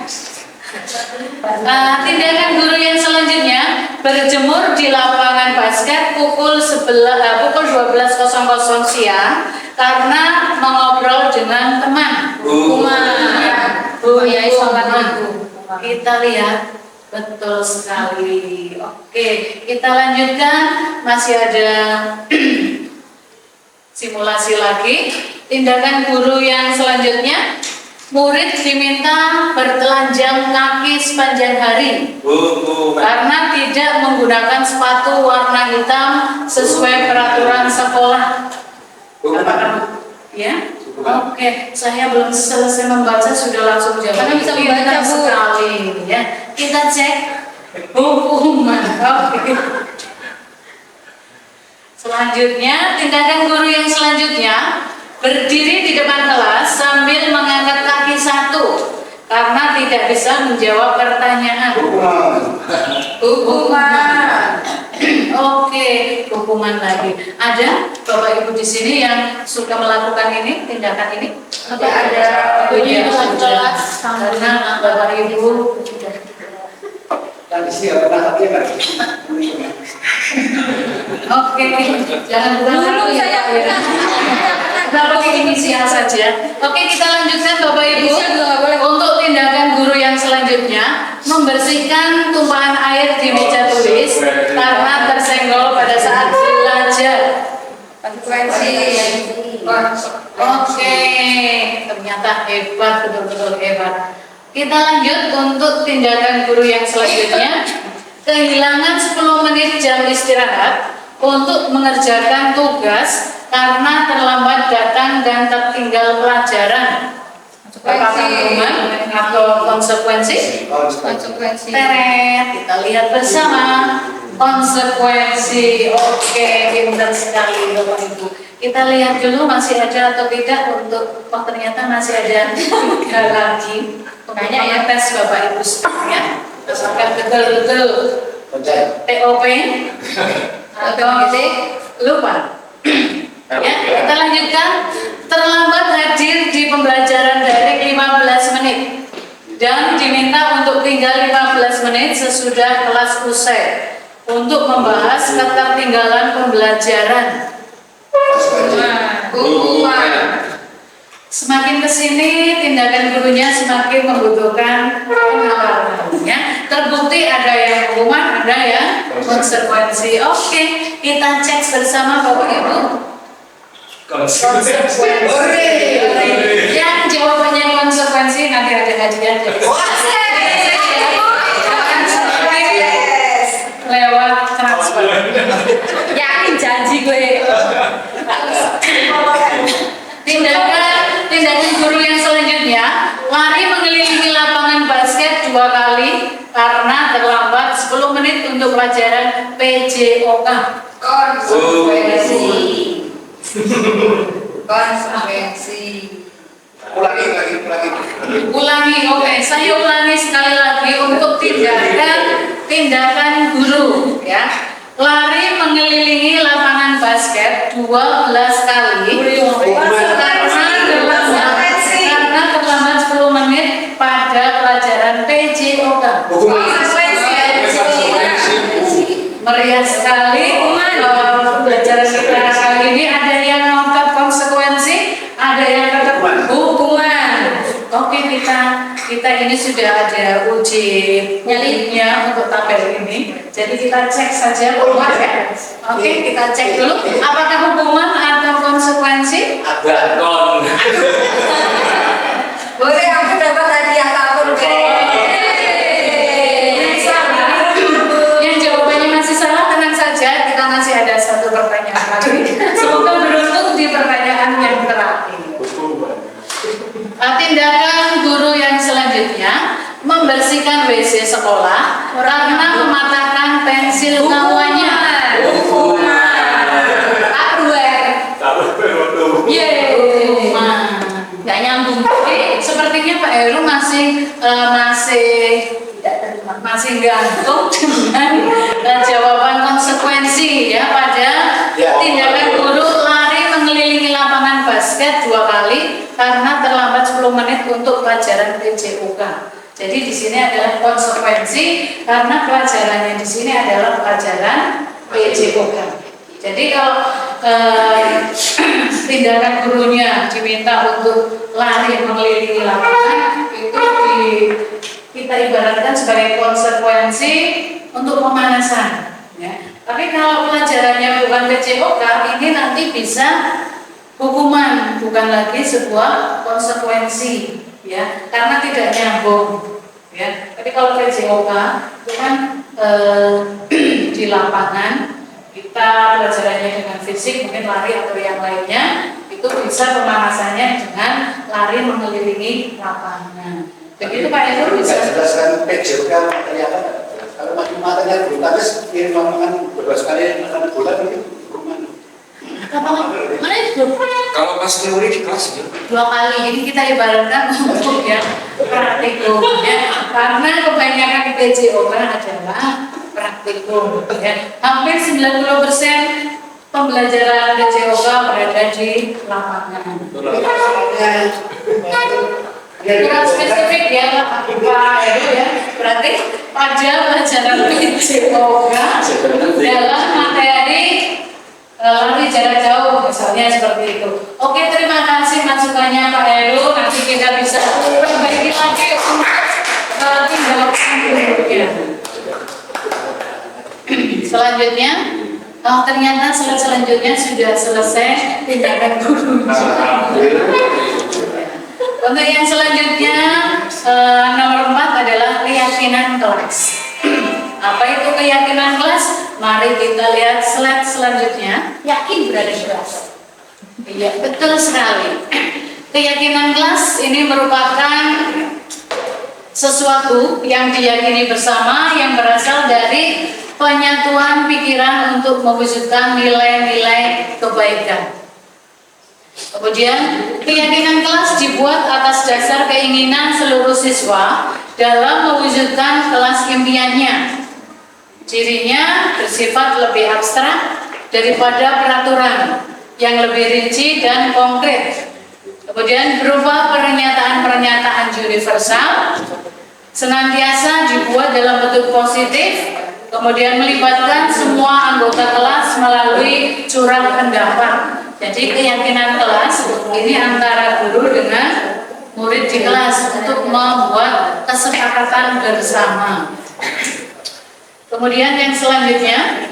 Tindakan guru yang selanjutnya berjemur di lapangan basket pukul 12.00 siang karena mengobrol dengan teman. Hukuman. Kita lihat betul sekali. Oke, kita lanjutkan. Masih ada simulasi lagi. Tindakan guru yang selanjutnya, murid diminta bertelanjang kaki sepanjang hari karena tidak menggunakan sepatu warna hitam sesuai peraturan sekolah. Ya, oke. Saya belum selesai membaca sudah langsung jawab. Karena bisa membaca, Bu. Sekali, ya. Kita cek hukuman. Oke. Selanjutnya, tindakan guru yang selanjutnya, berdiri di depan kelas sambil mengangkat kaki satu karena tidak bisa menjawab pertanyaan. Hukuman. Oke, hukuman lagi. Ada Bapak Ibu di sini yang suka melakukan ini, tindakan ini? Tidak ada. Iya, sudah. Karena Bapak Ibu Dan isi pernah hatinya kan? oke, jangan dulu saya pernah. Kalau inisial saja. Oke, kita lanjutkan Bapak Ibu. Untuk tindakan guru yang selanjutnya, membersihkan tumpahan air di meja tulis karena tersenggol pada saat belajar. Konsekuensi. Oke, ternyata hebat, betul-betul hebat. Kita lanjut untuk tindakan guru yang selanjutnya. Kehilangan 10 menit jam istirahat untuk mengerjakan tugas karena terlambat datang dan tertinggal pelajaran. Apakah hukuman atau konsekuensi? Konsekuensi. Teret, kita lihat bersama. Konsekuensi. Oke, pintar sekali Bapak Ibu. Kita lihat dulu masih ada atau tidak untuk, oh ternyata masih ada 3 lagi. Banyak ya tes Bapak Ibu sekalian. Apakah betul-betul TOP atau lupa? Ya, kita lanjutkan. Terlambat hadir di pembelajaran daring 15 menit dan diminta untuk tinggal 15 menit sesudah kelas usai untuk membahas ketertinggalan pembelajaran. Hukuman. Semakin kesini tindakan gurunya semakin membutuhkan pengawalannya. Terbukti ada yang hukuman, ada yang konsekuensi. Oke, kita cek bersama Bapak Ibu. Konsekuensi. Yang jawabannya konsekuensi nanti ada hadiah dari lewat transfer. Yakin janji gue. Tindakan guru yang selanjutnya, lari mengelilingi lapangan basket 2 kali karena terlambat 10 menit untuk pelajaran PJOK. Konsekuensi. Konsekuensi. Ulangi, oke. Saya ulangi sekali lagi untuk tindakan guru, ya. Lari mengelilingi lapangan basket 12 kali karena terlambat 10 menit pada pelajaran PJOK. Meriah sekali. Pelajaran kita kali ini ada yang notat konsekuensi, ada yang notat hukuman. Oke, kita ini sudah ada uji nyalinya untuk tabel ini. Jadi kita cek saja keluar ya. Oke, kita cek dulu apakah hukuman atau konsekuensi? Ada Boleh aku dapat hadiah kapur Yang jawabannya masih salah, tenang saja. Kita masih ada 1 pertanyaan lagi. Semoga beruntung di pertanyaan yang terakhir. Tindakan guru yang selanjutnya, membersihkan WC sekolah karena mematahkan pensil kawannya. Yeay. Nggak nyambung. masih gantung dengan jawaban konsekuensi ya pada tindakan guru lari mengelilingi lapangan basket 2 kali karena terlambat 10 menit untuk pelajaran PJOK. Jadi di sini adalah konsekuensi karena pelajarannya di sini adalah pelajaran PJOK. Jadi kalau tindakan gurunya diminta untuk lari mengelilingi lapangan itu kita ibaratkan sebagai konsekuensi untuk pemanasan. Ya. Tapi kalau pelajarannya bukan PJOK ini nanti bisa hukuman, bukan lagi sebuah konsekuensi, ya, karena tidak nyambung. Ya. Tapi kalau PJOK itu kan di lapangan kita pelajarannya dengan fisik, mungkin lari atau yang lainnya, itu bisa pemanasannya dengan lari mengelilingi lapangan. Begitu Pak Heru bisa jelaskan PJOK materi apa? Kalau matanya belum habis, kirim lapangan beberapa kali akan bulan itu gimana? Mana itu? Kalau pas teori di kelas ya. 2 kali, jadi kita ibaratkan untuk ya praktikum ya, karena kebanyakan PJOK adalah praktikum ya. Hampir 90% pembelajaran PJOK berada di lapangan. Kurang spesifik ya Pak Heru ya, berarti pada pelajaran PJOK dalam materi lari jarak jauh misalnya seperti itu. Oke, terima kasih masukannya Pak Heru. Nanti kita bisa perbaiki lagi untuk tindakan berikutnya. Selanjutnya, ternyata slide selanjutnya sudah selesai tindakan guru. Untuk yang selanjutnya nomor 4 adalah keyakinan kelas. Apa itu keyakinan kelas? Mari kita lihat slide selanjutnya. Yakin berada di kelas. Iya, betul sekali. Keyakinan kelas ini merupakan sesuatu yang diyakini bersama yang berasal dari penyatuan pikiran untuk mewujudkan nilai-nilai kebaikan. Kemudian, keyakinan kelas dibuat atas dasar keinginan seluruh siswa dalam mewujudkan kelas impiannya. Cirinya bersifat lebih abstrak daripada peraturan yang lebih rinci dan konkret. Kemudian berupa pernyataan-pernyataan universal, senantiasa dibuat dalam bentuk positif, kemudian melibatkan semua anggota kelas melalui curah pendapat. Jadi keyakinan kelas ini antara guru dengan murid di kelas untuk membuat kesepakatan bersama. Kemudian yang selanjutnya,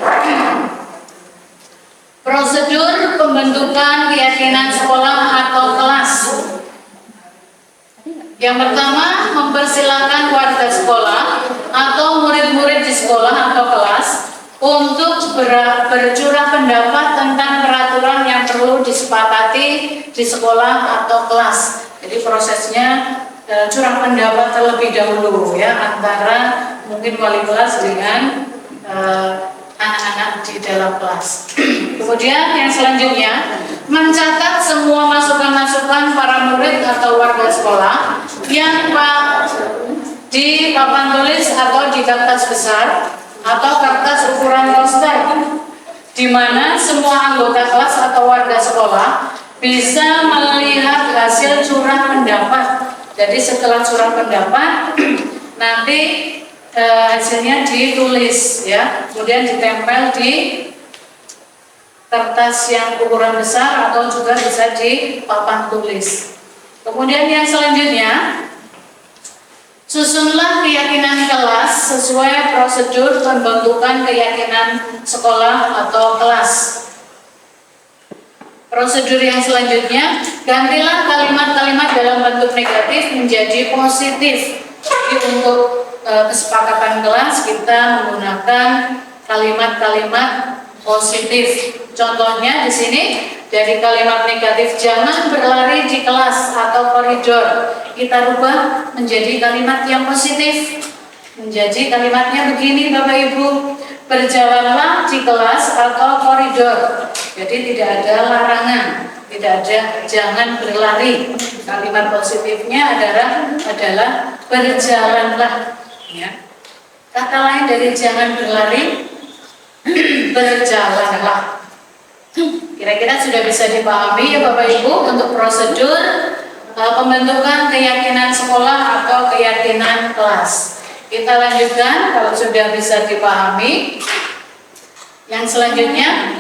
prosedur pembentukan keyakinan sekolah atau kelas. Yang pertama, mempersilahkan warga sekolah atau murid-murid di sekolah atau kelas untuk bercurah pendapat tentang peraturan yang perlu disepakati di sekolah atau kelas. Jadi prosesnya curah pendapat terlebih dahulu ya antara mungkin wali kelas dengan anak-anak di dalam kelas. Kemudian yang selanjutnya, mencatat semua masukan-masukan para murid atau warga sekolah yang di papan tulis atau di kertas besar atau kertas ukuran poster, di mana semua anggota kelas atau warga sekolah bisa melihat hasil curah pendapat. Jadi setelah curah pendapat nanti hasilnya ditulis ya, kemudian ditempel di kertas yang ukuran besar atau juga bisa di papan tulis. Kemudian yang selanjutnya, susunlah keyakinan kelas sesuai prosedur pembentukan keyakinan sekolah atau kelas. Prosedur yang selanjutnya, gantilah kalimat-kalimat dalam bentuk negatif menjadi positif. Jadi untuk kesepakatan kelas kita menggunakan kalimat-kalimat positif. Contohnya di sini dari kalimat negatif jangan berlari di kelas atau koridor, kita rubah menjadi kalimat yang positif. Menjadi kalimatnya begini Bapak Ibu, berjalanlah di kelas atau koridor. Jadi tidak ada larangan, tidak ada jangan berlari. Kalimat positifnya adalah berjalanlah. Ya. Kata lain dari jangan berlari, berjalanlah. Kira-kira sudah bisa dipahami ya Bapak Ibu untuk prosedur pembentukan keyakinan sekolah atau keyakinan kelas. Kita lanjutkan kalau sudah bisa dipahami. Yang selanjutnya,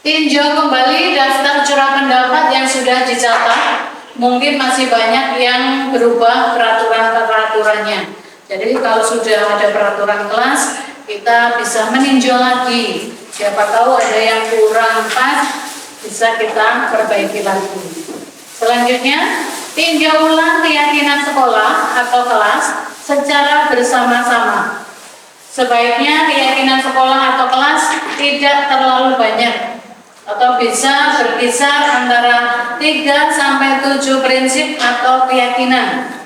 tinjau kembali daftar curah pendapat yang sudah dicatat. Mungkin masih banyak yang berubah peraturan-peraturannya. Jadi kalau sudah ada peraturan kelas, kita bisa meninjau lagi. Siapa tahu ada yang kurang pas, bisa kita perbaiki lagi. Selanjutnya, tinjau ulang keyakinan sekolah atau kelas secara bersama-sama. Sebaiknya keyakinan sekolah atau kelas tidak terlalu banyak, atau bisa berkisar antara 3-7 prinsip atau keyakinan.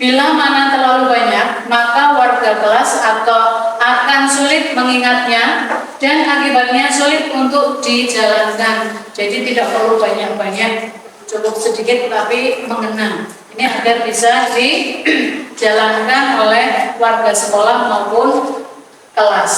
Bila mana terlalu banyak, maka warga kelas atau akan sulit mengingatnya dan akibatnya sulit untuk dijalankan. Jadi tidak perlu banyak-banyak, cukup sedikit tapi mengena. Ini agar bisa dijalankan oleh warga sekolah maupun kelas.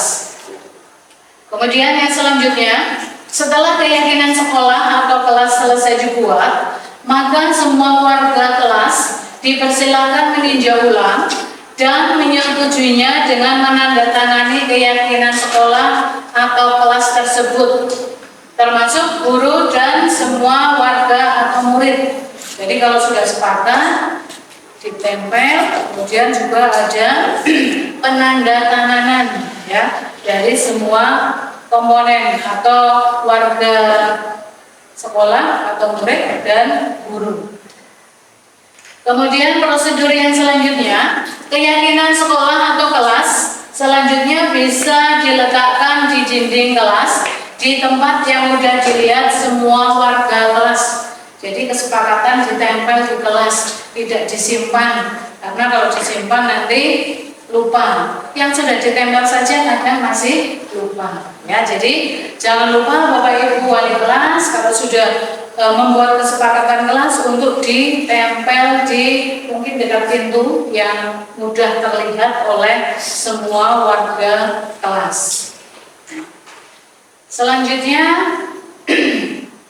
Kemudian yang selanjutnya, setelah keyakinan sekolah atau kelas selesai dibuat, maka semua warga kelas dipersilakan meninjau ulang dan menyetujuinya dengan menandatangani keyakinan sekolah atau kelas tersebut, termasuk guru dan semua warga atau murid. Jadi kalau sudah sepakat, ditempel, kemudian juga ada penandatanganan ya dari semua komponen atau warga sekolah atau murid dan guru. Kemudian prosedur yang selanjutnya, keyakinan sekolah atau kelas selanjutnya bisa diletakkan di dinding kelas di tempat yang mudah dilihat semua warga kelas. Jadi kesepakatan ditempel di kelas, tidak disimpan, karena kalau disimpan nanti lupa. Yang sudah ditempel saja kadang masih lupa. Ya, jadi jangan lupa Bapak Ibu wali kelas kalau sudah membuat kesepakatan kelas untuk ditempel di mungkin dekat pintu yang mudah terlihat oleh semua warga kelas. Selanjutnya,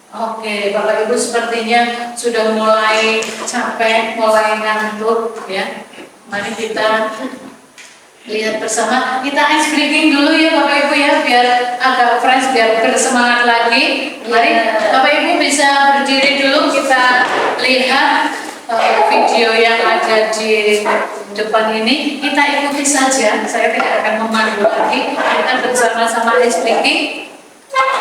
oke, Bapak Ibu sepertinya sudah mulai capek, mulai ngantuk ya. Mari kita lihat bersama, kita ice breaking dulu ya Bapak Ibu ya, biar agak fresh, biar bersemangat lagi. Mari Bapak Ibu bisa berdiri dulu, kita lihat video yang ada di depan ini. Kita ikuti saja, saya tidak akan memandu lagi. Kita bersama-sama ice breaking. Jangan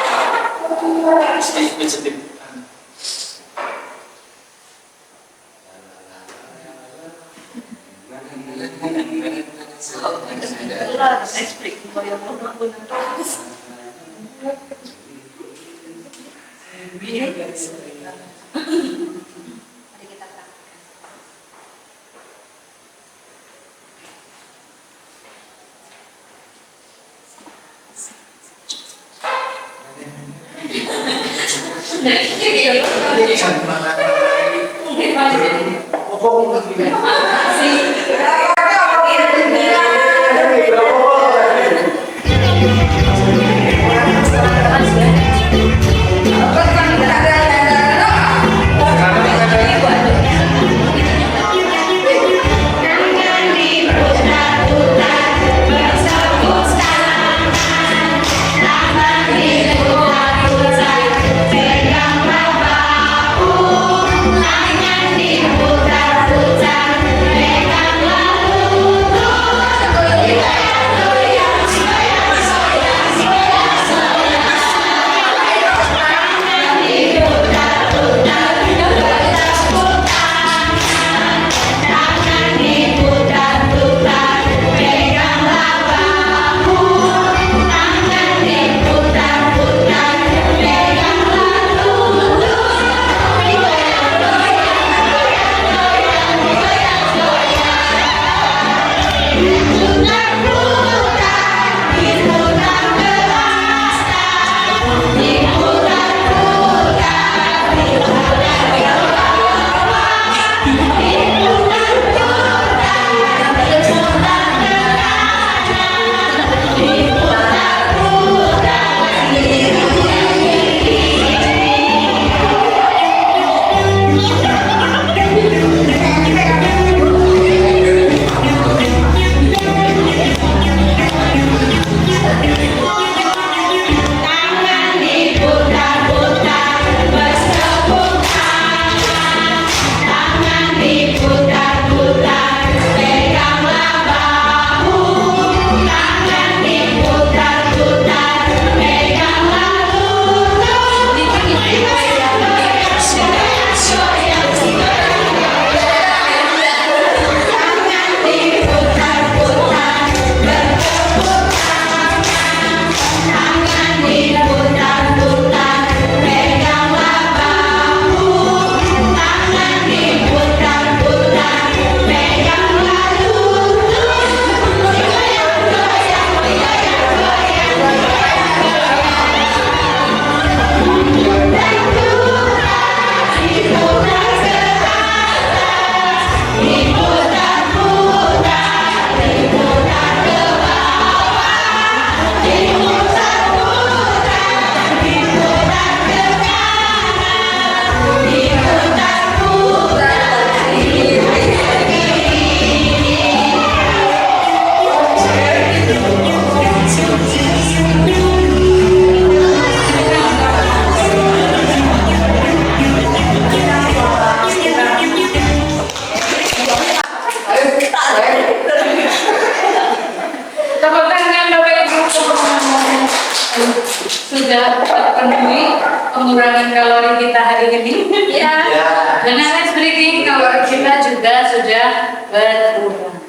sudah terpenuhi pengurangan kalori kita hari ini. Ya. Ya. Generally speaking, kalori kita juga sudah berkurang.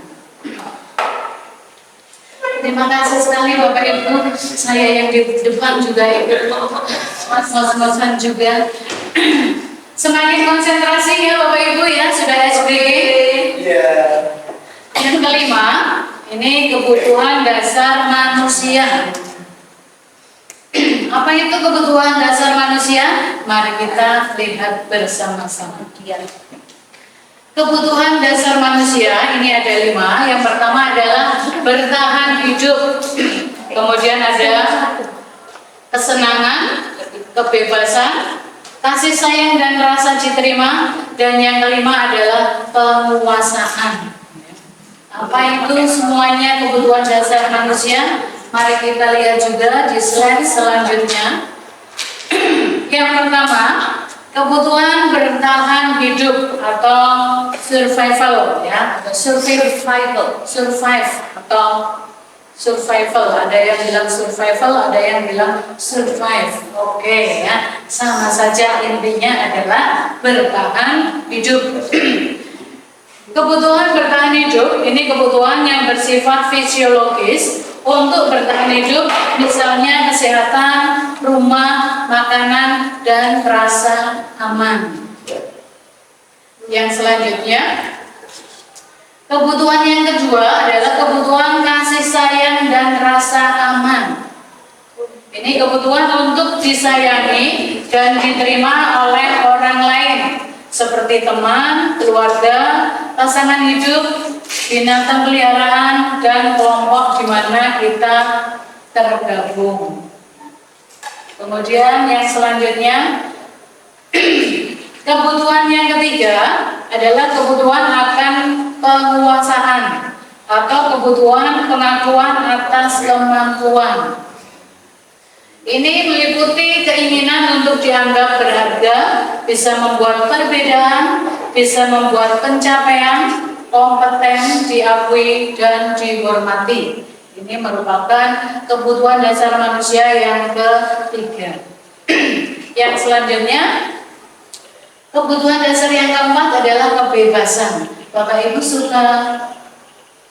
Terima kasih sekali Bapak Ibu. Saya yang di depan juga ikut mas-masan juga. Semakin konsentrasi ya Bapak Ibu ya, sudah SBG. Iya. Yang kelima, ini kebutuhan dasar manusia. Apa itu kebutuhan dasar manusia? Mari kita lihat bersama-sama. Kebutuhan dasar manusia ini ada 5. Yang pertama adalah bertahan hidup. Kemudian ada kesenangan, kebebasan, kasih sayang dan rasa diterima. Dan yang kelima adalah penguasaan. Apa itu semuanya kebutuhan dasar manusia? Mari kita lihat juga di slide selanjutnya. Yang pertama, kebutuhan bertahan hidup atau survival ya, survive atau survival. Ada yang bilang survival, ada yang bilang survive. Oke ya, sama saja intinya adalah bertahan hidup. Kebutuhan bertahan hidup ini kebutuhan yang bersifat fisiologis untuk bertahan hidup, misalnya kesehatan, rumah, makanan, dan rasa aman. Yang selanjutnya, kebutuhan yang kedua adalah kebutuhan kasih sayang dan rasa aman. Ini kebutuhan untuk disayangi dan diterima oleh orang lain, seperti teman, keluarga, pasangan hidup, binatang peliharaan, dan kelompok di mana kita tergabung. Kemudian yang selanjutnya, kebutuhan yang ketiga adalah kebutuhan akan penguasaan atau kebutuhan pengakuan atas kemampuan. Ini meliputi keinginan untuk dianggap berharga, bisa membuat perbedaan, bisa membuat pencapaian, kompeten, diakui, dan dihormati. Ini merupakan kebutuhan dasar manusia yang ketiga. Yang selanjutnya, kebutuhan dasar yang keempat adalah kebebasan. Bapak Ibu suka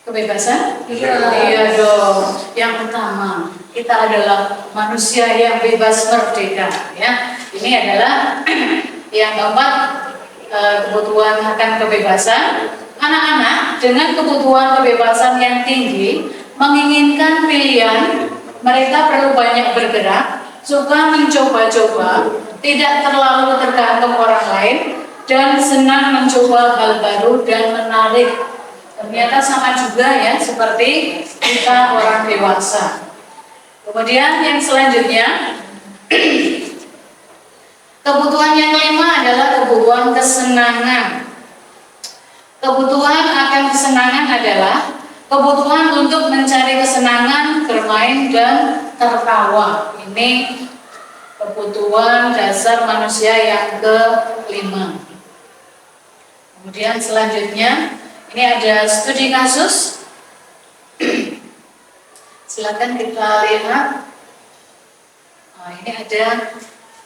kebebasan? Iya dong. Yang pertama, kita adalah manusia yang bebas merdeka. Ya, ini adalah yang keempat, kebutuhan akan kebebasan. Anak-anak dengan kebutuhan kebebasan yang tinggi menginginkan pilihan. Mereka perlu banyak bergerak, suka mencoba-coba, tidak terlalu tergantung orang lain, dan senang mencoba hal baru dan menarik. Ternyata sama juga ya seperti kita orang dewasa. Kemudian yang selanjutnya, kebutuhan yang kelima adalah kebutuhan kesenangan. Kebutuhan akan kesenangan adalah kebutuhan untuk mencari kesenangan, bermain, dan tertawa. Ini kebutuhan dasar manusia yang kelima. Kemudian selanjutnya, ini ada studi kasus. Silakan kita lihat. Ini ada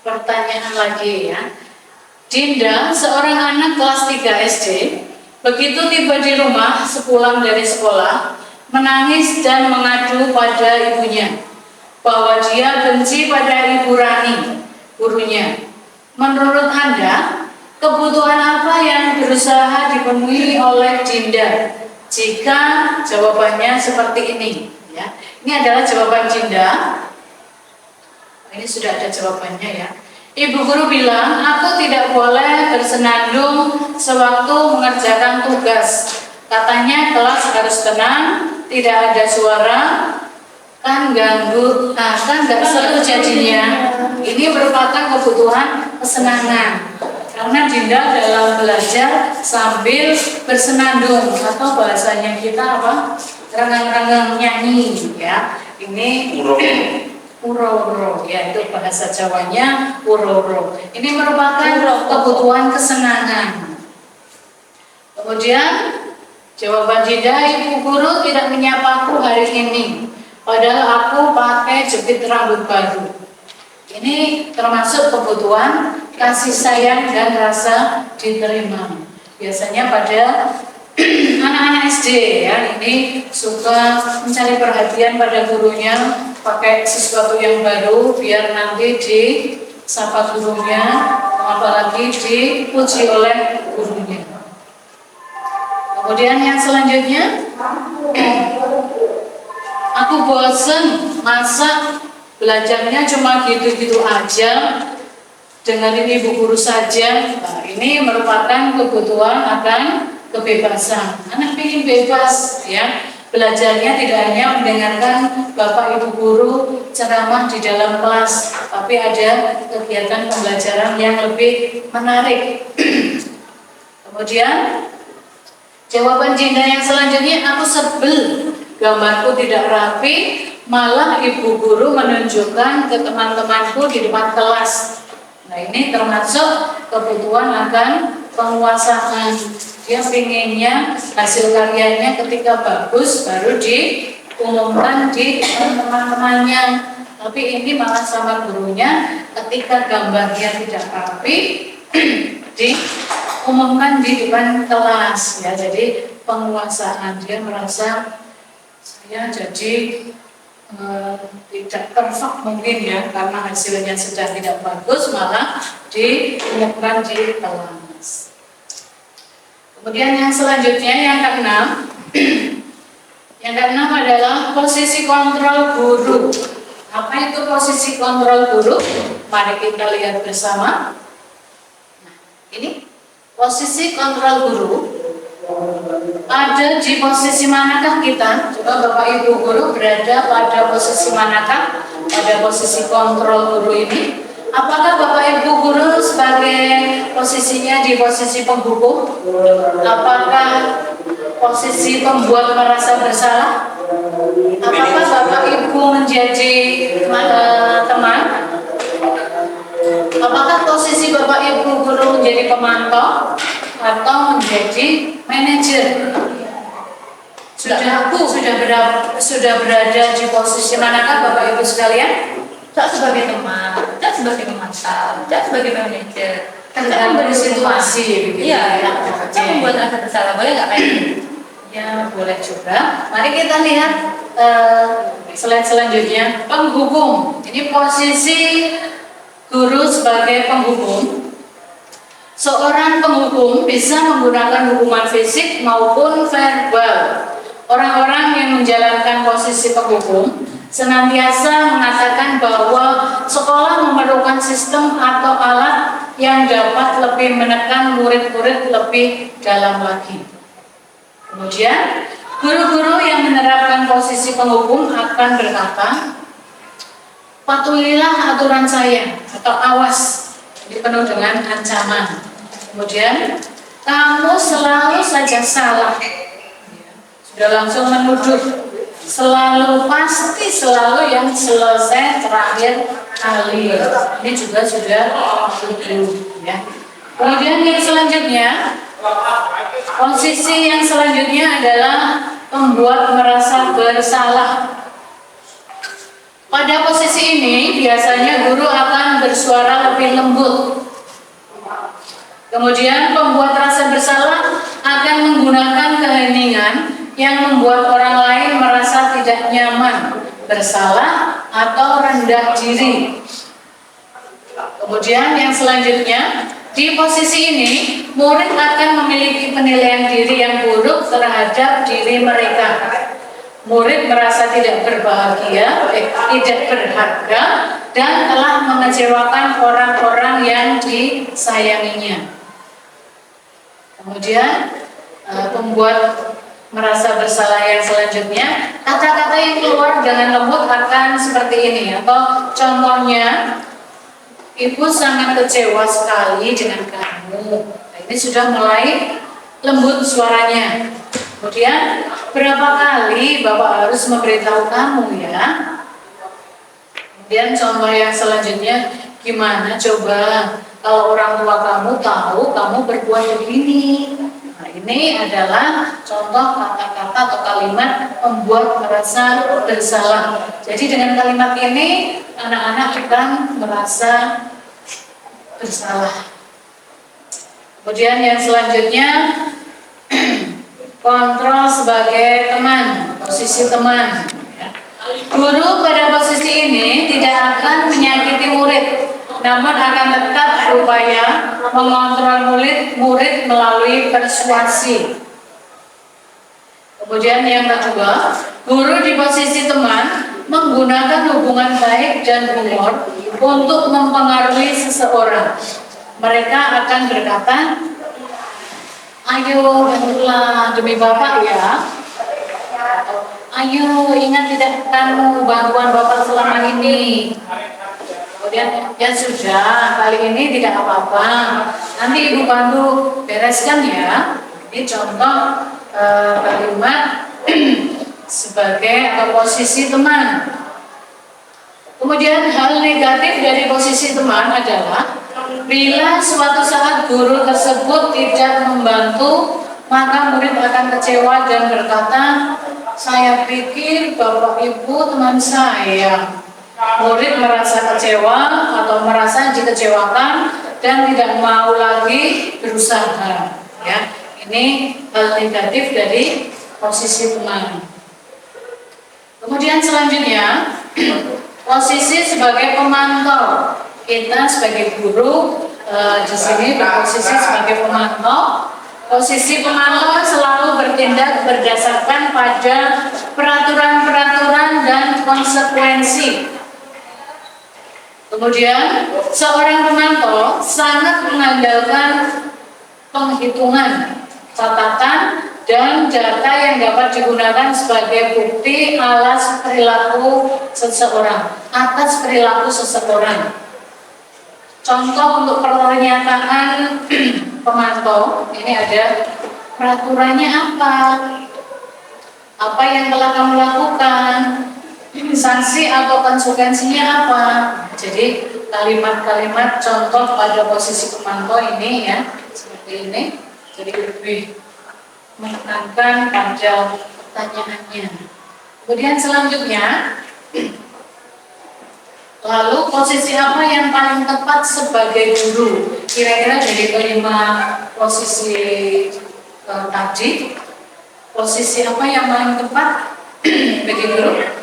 pertanyaan lagi ya. Dinda, seorang anak kelas 3 SD, begitu tiba di rumah sepulang dari sekolah, menangis dan mengadu pada ibunya bahwa dia benci pada Ibu Rani, gurunya. Menurut Anda, kebutuhan apa yang berusaha dipenuhi oleh Dinda? Jika jawabannya seperti ini, ya. Ini adalah jawaban Dinda. Ini sudah ada jawabannya ya. Ibu guru bilang, aku tidak boleh bersenandung sewaktu mengerjakan tugas. Katanya kelas harus tenang, tidak ada suara, kan ganggu, kan nggak seru jadinya. Ini merupakan kebutuhan kesenangan. Karena Dinda dalam belajar sambil bersenandung atau bahasanya kita apa? Renggang-renggang nyanyi ya. Ini uro-uro ya, itu bahasa Jawanya uro-uro. Ini merupakan kebutuhan kesenangan. Kemudian jawaban Dinda, Ibu guru tidak menyapaku hari ini, padahal aku pakai jepit rambut baru. Ini termasuk kebutuhan kasih sayang dan rasa diterima. Biasanya pada anak-anak SD ya, ini suka mencari perhatian pada gurunya, pakai sesuatu yang baru biar nanti disapa gurunya, apalagi dipuji oleh gurunya. Kemudian yang selanjutnya, aku bosen masa belajarnya cuma gitu-gitu aja, dengerin ibu guru saja. Nah, ini merupakan kebutuhan akan kebebasan. Anak ingin bebas ya, belajarnya tidak hanya mendengarkan bapak ibu guru ceramah di dalam kelas, tapi ada kegiatan pembelajaran yang lebih menarik. Kemudian jawaban Jinda yang selanjutnya, aku sebel gambarku tidak rapi, malah ibu guru menunjukkan ke teman-temanku di depan kelas. Nah, ini termasuk kebutuhan akan penguasaan. Dia pinginnya hasil karyanya ketika bagus baru diumumkan di teman-temannya. Tapi ini malah sama gurunya, ketika gambarnya tidak rapi diumumkan di depan kelas ya. Jadi penguasaan, dia merasa saya jadi tidak perfect mungkin ya, karena hasilnya sudah tidak bagus, malah diumumkan di kelas. Kemudian yang selanjutnya yang keenam, yang keenam adalah posisi kontrol guru. Apa itu posisi kontrol guru? Mari kita lihat bersama. Nah, ini posisi kontrol guru. Ada di posisi manakah kita? Coba Bapak Ibu guru berada pada posisi manakah? Pada posisi kontrol guru ini. Apakah Bapak Ibu guru sebagai posisinya di posisi penghukum? Apakah posisi pembuat merasa bersalah? Apakah Bapak Ibu menjadi teman? Apakah posisi Bapak Ibu guru menjadi pemantau atau menjadi manajer? Sudah berada di posisi manakah Bapak Ibu sekalian? Tidak sebagai teman, tidak sebagai pemantau, tidak sebagai manajer. Tergantung situasi. Iya, kita membuat rasa bersalah, boleh nggak kayak gitu? Ya, boleh juga. Mari kita lihat slide selanjutnya, penghukum. Ini posisi guru sebagai penghukum. Seorang penghukum bisa menggunakan hukuman fisik maupun verbal. Orang-orang yang menjalankan posisi penghukum senantiasa mengatakan bahwa sekolah memerlukan sistem atau alat yang dapat lebih menekan murid-murid lebih dalam lagi. Kemudian, guru-guru yang menerapkan posisi penghukum akan berkata, patuhilah aturan saya atau awas, ini penuh dengan ancaman. Kemudian, kamu selalu saja salah. Sudah langsung menuduh, selalu pasti selalu yang selesai terakhir kali. Ini juga sudah menuduh ya. Kemudian yang selanjutnya, posisi yang selanjutnya adalah membuat merasa bersalah. Pada posisi ini biasanya guru akan bersuara lebih lembut. Kemudian pembuat rasa bersalah akan menggunakan keheningan yang membuat orang lain merasa tidak nyaman, bersalah, atau rendah diri. Kemudian yang selanjutnya, di posisi ini, murid akan memiliki penilaian diri yang buruk terhadap diri mereka. Murid merasa tidak berbahagia, tidak berharga, dan telah mengecewakan orang-orang yang disayanginya. Kemudian, pembuat merasa bersalah yang selanjutnya, kata-kata yang keluar dengan lembut akan seperti ini, atau contohnya, ibu sangat kecewa sekali dengan kamu. Nah, ini sudah mulai lembut suaranya. Kemudian, berapa kali Bapak harus memberitahu kamu ya? Kemudian contoh yang selanjutnya, gimana coba kalau orang tua kamu tahu kamu berbuat begini? Nah, ini Ini adalah contoh kata-kata atau kalimat membuat merasa bersalah. Jadi dengan kalimat ini anak-anak akan merasa bersalah. Kemudian yang selanjutnya kontrol sebagai teman, posisi teman. Guru pada posisi ini tidak akan menyakiti murid, namun akan tetap berupaya mengontrol murid melalui persuasi. Kemudian yang kedua, guru di posisi teman menggunakan hubungan baik dan humor untuk mempengaruhi seseorang. Mereka akan berkata, ayo bantulah demi Bapak ya. Ayo ingat tidak kamu bantuan Bapak selama ini. Kemudian ya sudah, kali ini tidak apa-apa. Nanti Ibu bantu bereskan ya. Ini contoh kalimat sebagai atau posisi teman. Kemudian hal negatif dari posisi teman adalah bila suatu saat guru tersebut tidak membantu, maka murid akan kecewa dan berkata, saya pikir Bapak Ibu teman saya. Murid merasa kecewa atau merasa dikecewakan dan tidak mau lagi berusaha. Ya, ini hal negatif dari posisi teman. Kemudian selanjutnya posisi sebagai pemantau. Kita sebagai guru di sini berposisi sebagai pemantau. Posisi pemantau selalu bertindak berdasarkan pada peraturan-peraturan dan konsekuensi. Kemudian seorang pemantau sangat mengandalkan penghitungan, catatan, dan data yang dapat digunakan sebagai bukti atas perilaku seseorang. Contoh untuk pernyataan pemantau, ini ada peraturannya apa yang telah kamu lakukan, sanksi atau konsekuensinya apa. Jadi kalimat-kalimat contoh pada posisi pemantau ini ya, seperti ini. Jadi lebih menekankan pada pertanyaannya. Kemudian selanjutnya, lalu posisi apa yang paling tepat sebagai guru? Kira-kira dari kelima posisi tadi, posisi apa yang paling tepat bagi guru?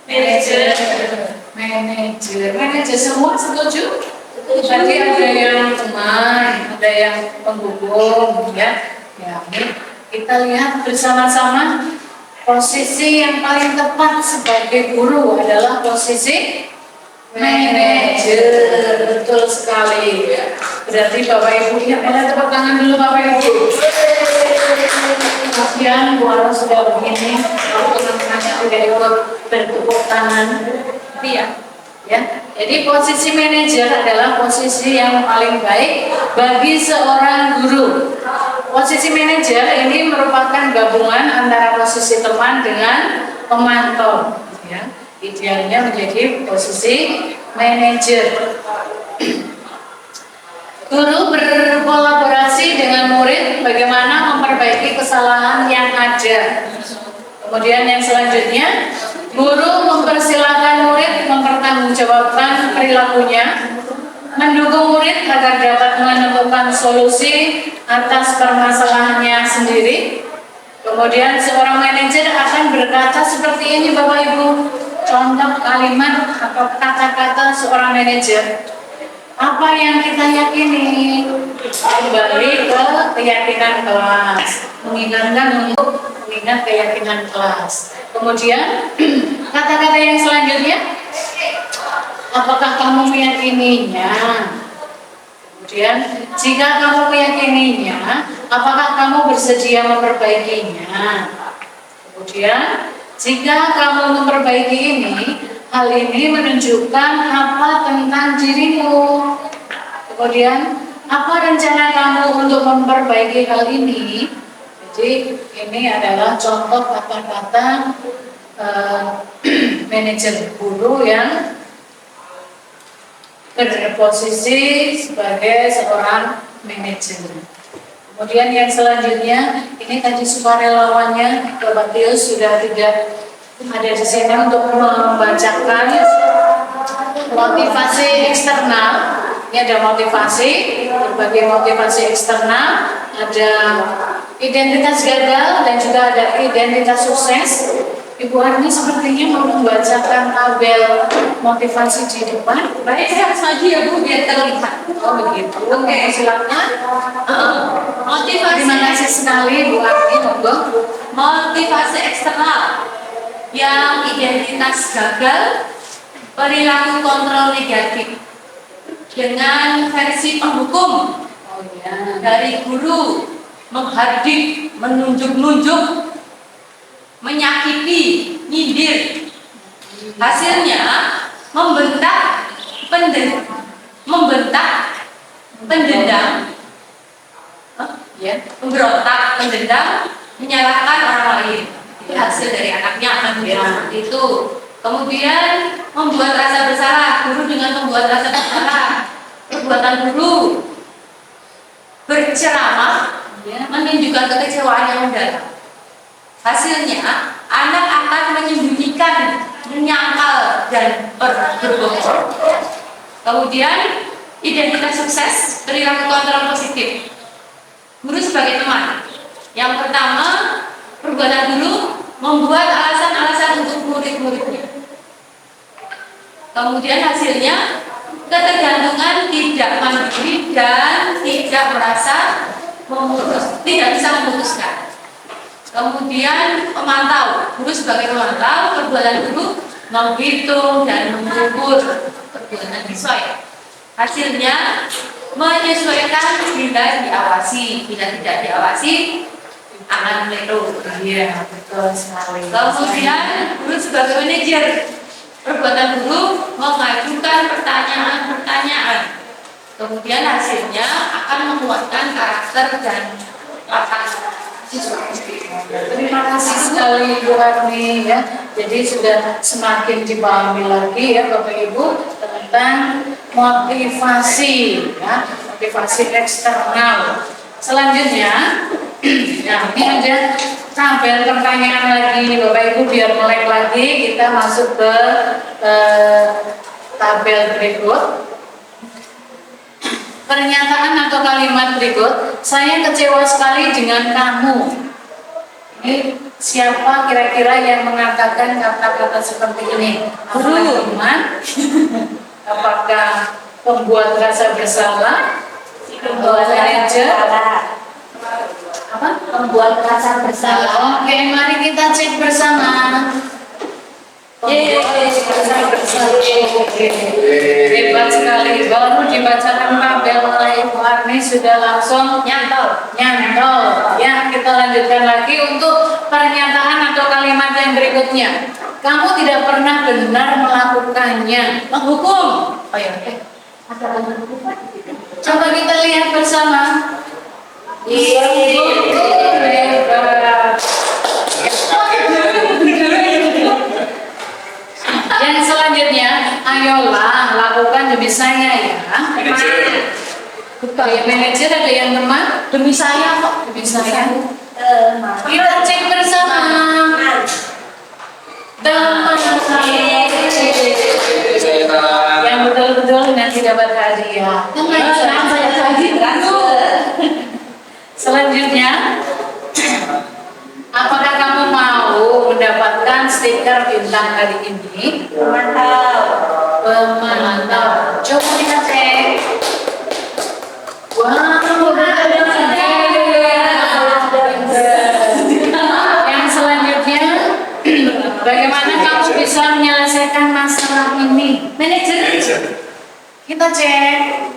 Manajer semua setuju? Tadi ada yang teman, ada yang penghubung, ya. Ya, ini kita lihat bersama-sama posisi yang paling tepat sebagai guru adalah posisi manajer. Betul sekali. Berarti Bapak Ibu ya, boleh tepuk tangan dulu Bapak Ibu. Kemudian Bu Ara sudah begini, kalau teman-temannya tidak ikut bertepuk tangan, ya. Jadi posisi manajer adalah posisi yang paling baik bagi seorang guru. Posisi manajer ini merupakan gabungan antara posisi teman dengan pemantau. Ya. Idealnya menjadi posisi manajer. Guru berkolaborasi dengan murid bagaimana memperbaiki kesalahan yang ada. Kemudian yang selanjutnya, guru mempersilahkan murid mempertanggungjawabkan perilakunya, mendukung murid agar dapat menemukan solusi atas permasalahannya sendiri. Kemudian seorang manajer akan berkata seperti ini Bapak Ibu, contoh kalimat atau kata-kata seorang manajer. Apa yang kita yakini? Kembali ke keyakinan kelas, mengingatkan untuk mengingat keyakinan kelas. Kemudian kata-kata yang selanjutnya, apakah kamu meyakininya? Kemudian jika kamu meyakininya, apakah kamu bersedia memperbaikinya? Kemudian jika kamu memperbaiki ini, hal ini menunjukkan apa tentang dirimu. Kemudian apa rencana kamu untuk memperbaiki hal ini? Jadi ini adalah contoh kata-kata manajer guru yang berposisi sebagai seorang manajer. Kemudian yang selanjutnya, ini tadi sukarelawannya Bapak Tio sudah tidak ada di sini untuk membacakan motivasi eksternal. Ini ada motivasi, berbagai motivasi eksternal, ada identitas gagal dan juga ada identitas sukses. Ibu Arni sepertinya mau membacakan tabel motivasi di depan. Baik, saya harus maju ya Bu, biar terlihat. Oh begitu. Oke. Silakan. Motivasi. Terima kasih sekali Bu Arni, monggo. Motivasi eksternal yang identitas gagal, perilaku kontrol negatif dengan versi penghukum Oh ya. dari guru menghardik, menunjuk-nunjuk, menyakiti, nyindir. Hasilnya membentak, pendendam, Ya. pemberontak, pendendam, menyalahkan orang lain. Itu hasil dari anaknya akan seperti itu. Kemudian membuat rasa bersalah, guru dengan membuat rasa bersalah. Perbuatan guru berceramah, menunjukkan kekecewaan yang mendalam. Hasilnya anak akan menyembunyikan, menyangkal dan berbohong. Kemudian identitas sukses, perilaku kontrol positif. Guru sebagai teman. Yang pertama, perbuatan guru membuat alasan-alasan untuk murid-muridnya. Kemudian hasilnya ketergantungan, tidak mandiri dan tidak merasa tidak bisa memutuskan. Kemudian pemantau, guru sebagai pemantau, perbuatan guru menghitung dan mengukur perbuatan siswa. Hasilnya menyesuaikan bila diawasi, bila tidak diawasi akan meledo. Iya, betul sekali. Kemudian guru sebagai manajer, perbuatan guru mengajukan pertanyaan-pertanyaan. Kemudian hasilnya akan menguatkan karakter dan watak siswa. Terima kasih sekali Bu Arni ya. Jadi sudah semakin dipahami lagi ya Bapak Ibu tentang motivasi ya, motivasi eksternal. Selanjutnya, nah ini ada tabel pertanyaan lagi Bapak Ibu biar melek lagi kita masuk ke tabel berikut. Pernyataan atau kalimat berikut, saya kecewa sekali dengan kamu. Ini siapa kira-kira yang mengatakan kata-kata seperti ini? Apakah teman? Apakah pembuat rasa bersalah? Pembuat manajer? Apa? Membuat rasa bersalah. Oke, mari kita cek bersama. Hebat sekali, baru dibacakan tabel oleh Ibu Arni sudah langsung nyantol. Ya, kita lanjutkan lagi untuk pernyataan atau kalimat yang berikutnya. Kamu tidak pernah benar melakukannya. Menghukum. Oh ya, coba kita lihat bersama. Hebat. Yang selanjutnya, ayolah lakukan demi saya ya. Bukan manajer, ada yang teman? Demi saya kok. Demi saya. Kita cek bersama. Teman yang betul-betul nanti dapat hadiah. Saya lagi Selanjutnya, apakah kamu mau mendapatkan stiker bintang hari ini? Pemantau. Coba kita cek. Wow, yang selanjutnya, bagaimana kamu bisa menyelesaikan masalah ini? Manajer. Kita cek.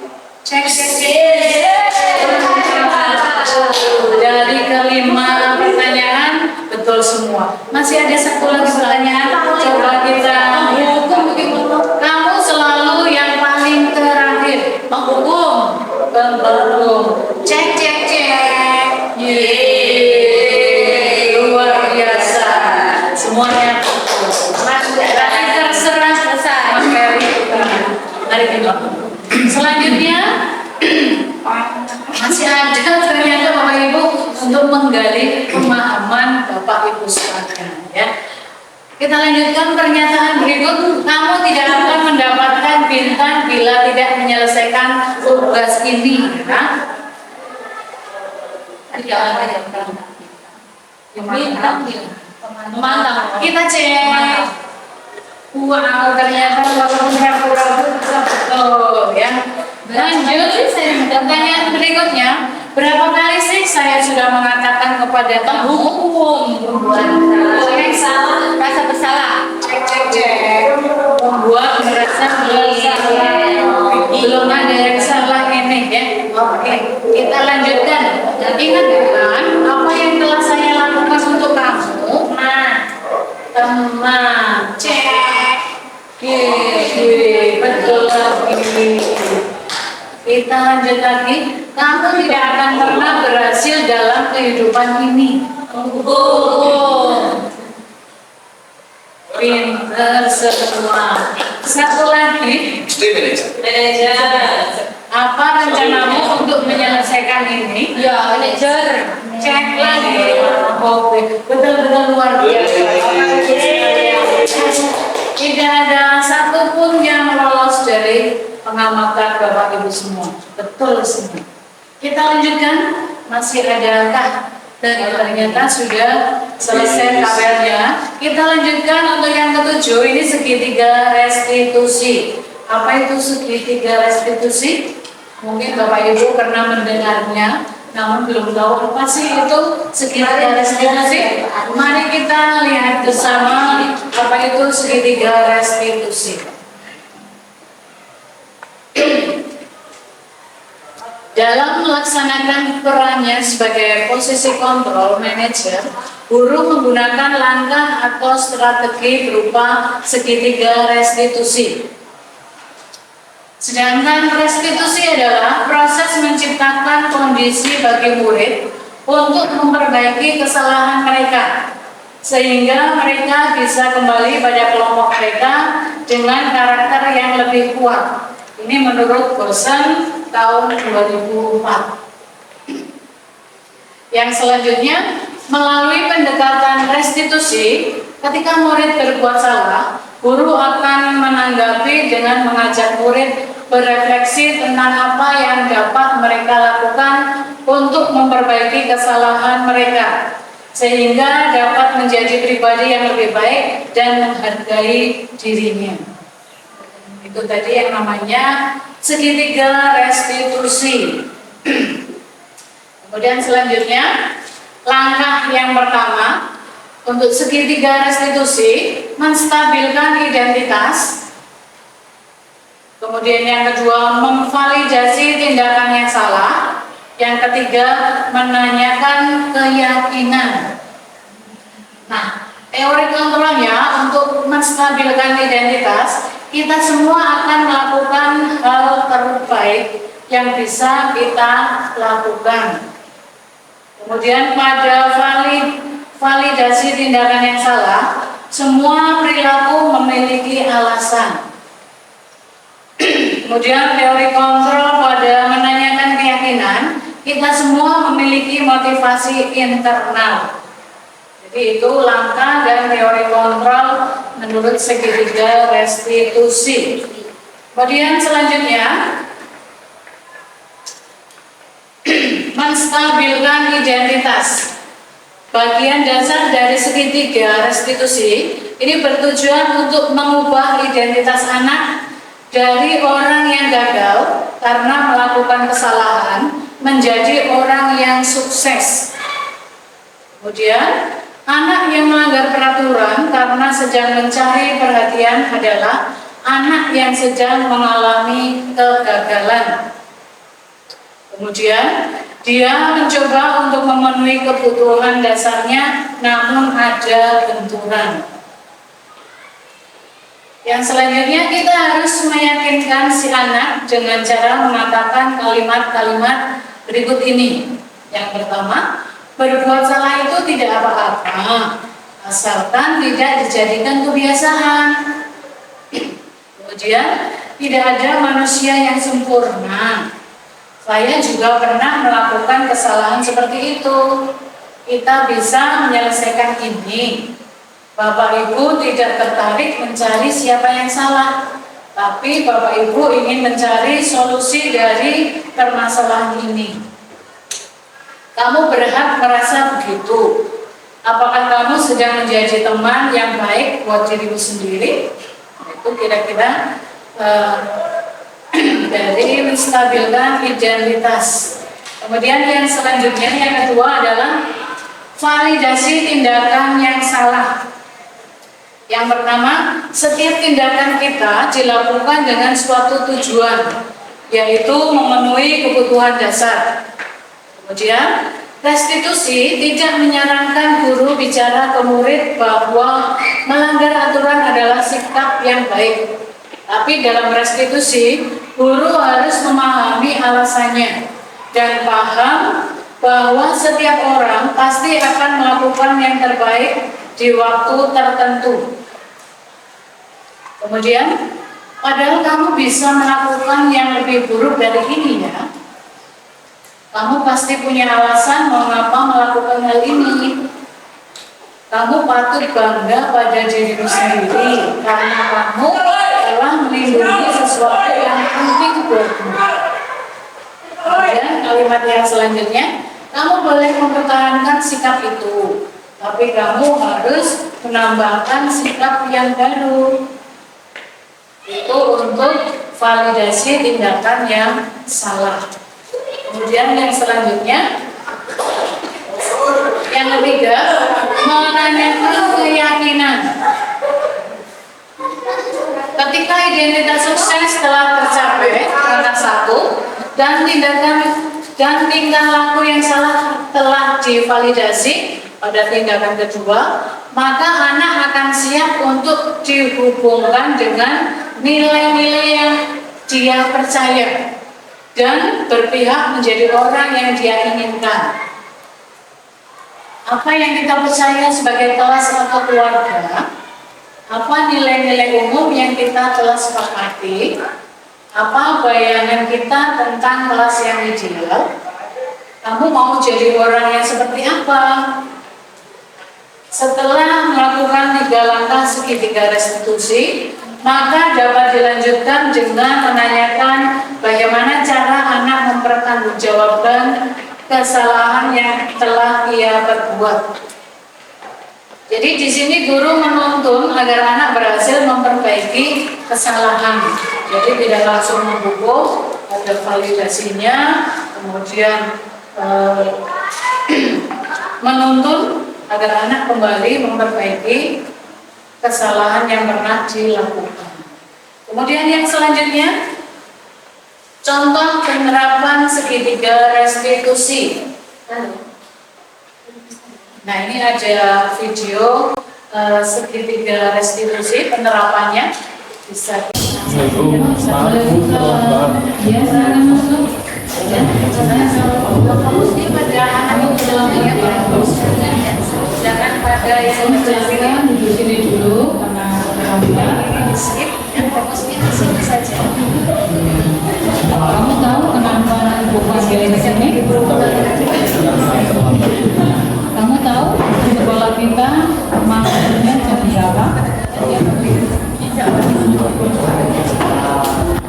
Dari kelima pertanyaan betul semua. Masih ada satu lagi pertanyaan. Coba kita hukum. Kamu selalu yang paling terakhir. Menghukum. Belum. Cek. Yeay. Luar biasa. Semuanya betul. Berarti terserah selesai. Mari kita. Selanjutnya Masih ada ternyata Bapak Ibu untuk menggali pemahaman Bapak Ibu sekalian ya. Kita lanjutkan pernyataan berikut. Kamu tidak akan mendapatkan bintang bila tidak menyelesaikan tugas ini ya. Tidak ada yang bintang memantau. Kita cek. Wow, ternyata walaupun pura-pura betul ya. Lanjut, pertanyaan berikutnya. Berapa kali sih saya sudah mengatakan kepada kamu membuat Rasa bersalah. cek membuat merasa bersalah. Belum ada yang salah ini ya. Oke, kita lanjutkan. Ingatkan apa yang telah saya lakukan untuk kamu. Teman, cek. Betul lagi. Kita lanjut lagi. Kamu tidak akan pernah berhasil dalam kehidupan ini. Pinter semua. Satu lagi. Stay manager. Apa rencanamu untuk menyelesaikan ini? Ya, manajer. Cek lagi. Oke, betul-betul luar biasa. Tidak ada satupun yang lolos dari pengamatan Bapak Ibu semua. Betul semua. Kita lanjutkan. Masih adakah? Dan ternyata sudah selesai tabelnya. Kita lanjutkan untuk yang ketujuh. Ini segitiga restitusi. Apa itu segitiga restitusi? Mungkin Bapak Ibu pernah mendengarnya, namun belum tahu apa sih itu segitiga restitusi. Mari kita lihat bersama apa itu segitiga restitusi. Dalam melaksanakan perannya sebagai posisi kontrol manajer, guru menggunakan langkah atau strategi berupa segitiga restitusi. Sedangkan restitusi adalah proses menciptakan kondisi bagi murid untuk memperbaiki kesalahan mereka, sehingga mereka bisa kembali pada kelompok mereka dengan karakter yang lebih kuat. Ini menurut Bosen tahun 2004. Yang selanjutnya, melalui pendekatan restitusi, ketika murid berbuat salah, guru akan menanggapi dengan mengajak murid berefleksi tentang apa yang dapat mereka lakukan untuk memperbaiki kesalahan mereka, sehingga dapat menjadi pribadi yang lebih baik dan menghargai dirinya. Itu tadi yang namanya segitiga restitusi. Kemudian selanjutnya, langkah yang pertama untuk segitiga restitusi, menstabilkan identitas. Kemudian yang kedua, memvalidasi tindakan yang salah. Yang ketiga, menanyakan keyakinan. Nah, teori kontrolnya untuk menstabilkan identitas, kita semua akan melakukan hal terbaik yang bisa kita lakukan. Kemudian pada validasi tindakan yang salah, semua perilaku memiliki alasan. Kemudian teori kontrol pada menanyakan keyakinan, kita semua memiliki motivasi internal. Jadi itu langkah dan teori kontrol menurut segitiga restitusi. Kemudian selanjutnya, menstabilkan identitas. Bagian dasar dari segitiga restitusi ini bertujuan untuk mengubah identitas anak dari orang yang gagal karena melakukan kesalahan menjadi orang yang sukses. Kemudian, anak yang melanggar peraturan karena sedang mencari perhatian adalah anak yang sedang mengalami kegagalan. Kemudian, dia mencoba untuk memenuhi kebutuhan dasarnya, namun ada benturan. Yang selanjutnya, kita harus meyakinkan si anak dengan cara mengatakan kalimat-kalimat berikut ini. Yang pertama, berbuat salah itu tidak apa-apa, asalkan tidak dijadikan kebiasaan. Kemudian, tidak ada manusia yang sempurna. Saya juga pernah melakukan kesalahan seperti itu. Kita bisa menyelesaikan ini. Bapak Ibu tidak tertarik mencari siapa yang salah, tapi Bapak Ibu ingin mencari solusi dari permasalahan ini. Kamu berhak merasa begitu. Apakah kamu sedang menjadi teman yang baik buat dirimu sendiri? Itu kira-kira dari menstabilkan identitas. Kemudian yang selanjutnya, yang kedua adalah validasi tindakan yang salah. Yang pertama, setiap tindakan kita dilakukan dengan suatu tujuan, yaitu memenuhi kebutuhan dasar. Kemudian, restitusi tidak menyarankan guru bicara ke murid bahwa melanggar aturan adalah sikap yang baik. Tapi dalam restitusi, guru harus memahami alasannya dan paham bahwa setiap orang pasti akan melakukan yang terbaik di waktu tertentu. Kemudian, padahal kamu bisa melakukan yang lebih buruk dari ini ya. Kamu pasti punya alasan mengapa melakukan hal ini. Kamu patut bangga pada dirimu sendiri karena kamu telah melindungi sesuatu yang penting buatmu. Kemudian kalimat yang selanjutnya, kamu boleh mempertahankan sikap itu, tapi kamu harus menambahkan sikap yang baru. Itu untuk validasi tindakan yang salah. Kemudian yang selanjutnya, yang ketiga, menanyakan keyakinan. Ketika identitas sukses telah tercapai karena satu, dan tingkah laku yang salah telah divalidasi pada tindakan kedua, maka anak akan siap untuk dihubungkan dengan nilai-nilai yang dia percaya dan berpihak menjadi orang yang dia inginkan. Apa yang kita percaya sebagai kelas atau keluarga, apa nilai-nilai umum yang kita telah sepakati, apa bayangan kita tentang kelas yang ideal. Kamu mau jadi orang yang seperti apa? Setelah melakukan 3 langkah segitiga restitusi, maka dapat dilanjutkan dengan menanyakan bagaimana cara anak mempertanggungjawabkan kesalahan yang telah ia perbuat. Jadi di sini guru menuntun agar anak berhasil memperbaiki kesalahan. Jadi tidak langsung membuku, ada validasinya, kemudian menuntun agar anak kembali memperbaiki kesalahan yang pernah dilakukan. Kemudian yang selanjutnya, contoh penerapan segitiga restitusi. Nah, ini ada video segitiga restitusi penerapannya. Bisa jangan pada yang menjelaskan di sini dulu karena di skip, yang fokusnya di sini saja. Kamu tahu kenapa ibu panggil di sini? Kamu tahu di sekolah kita masuknya jam berapa?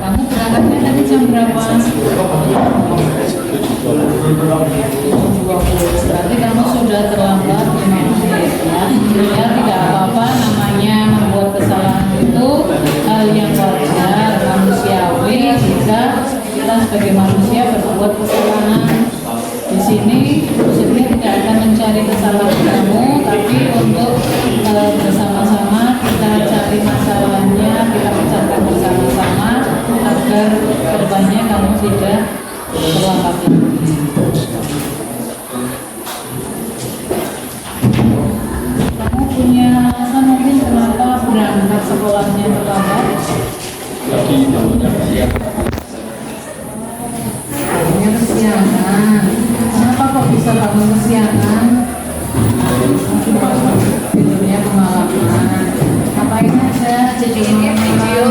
Kamu berangkatnya tadi jam berapa? 7.20. Berarti kamu sudah terlambat 5 menit ya. Ya tidak apa-apa, namanya membuat kesalahan itu hal yang wajar, manusiawi jika kita sebagai manusia berbuat kesalahan. Di sini maksudnya tidak akan mencari kesalahan kamu, tapi untuk bersama-sama kita cari masalahnya, kita bicarakan bersama-sama agar kedepannya kamu tidak terlambat lagi. Kamu punya alasan mungkin kenapa berangkat sekolahnya terlambat? Kesiangan. Kenapa kok bisa kamu kesiangan? Tidurnya kemalaman. Ngapain aja? Jadi ini video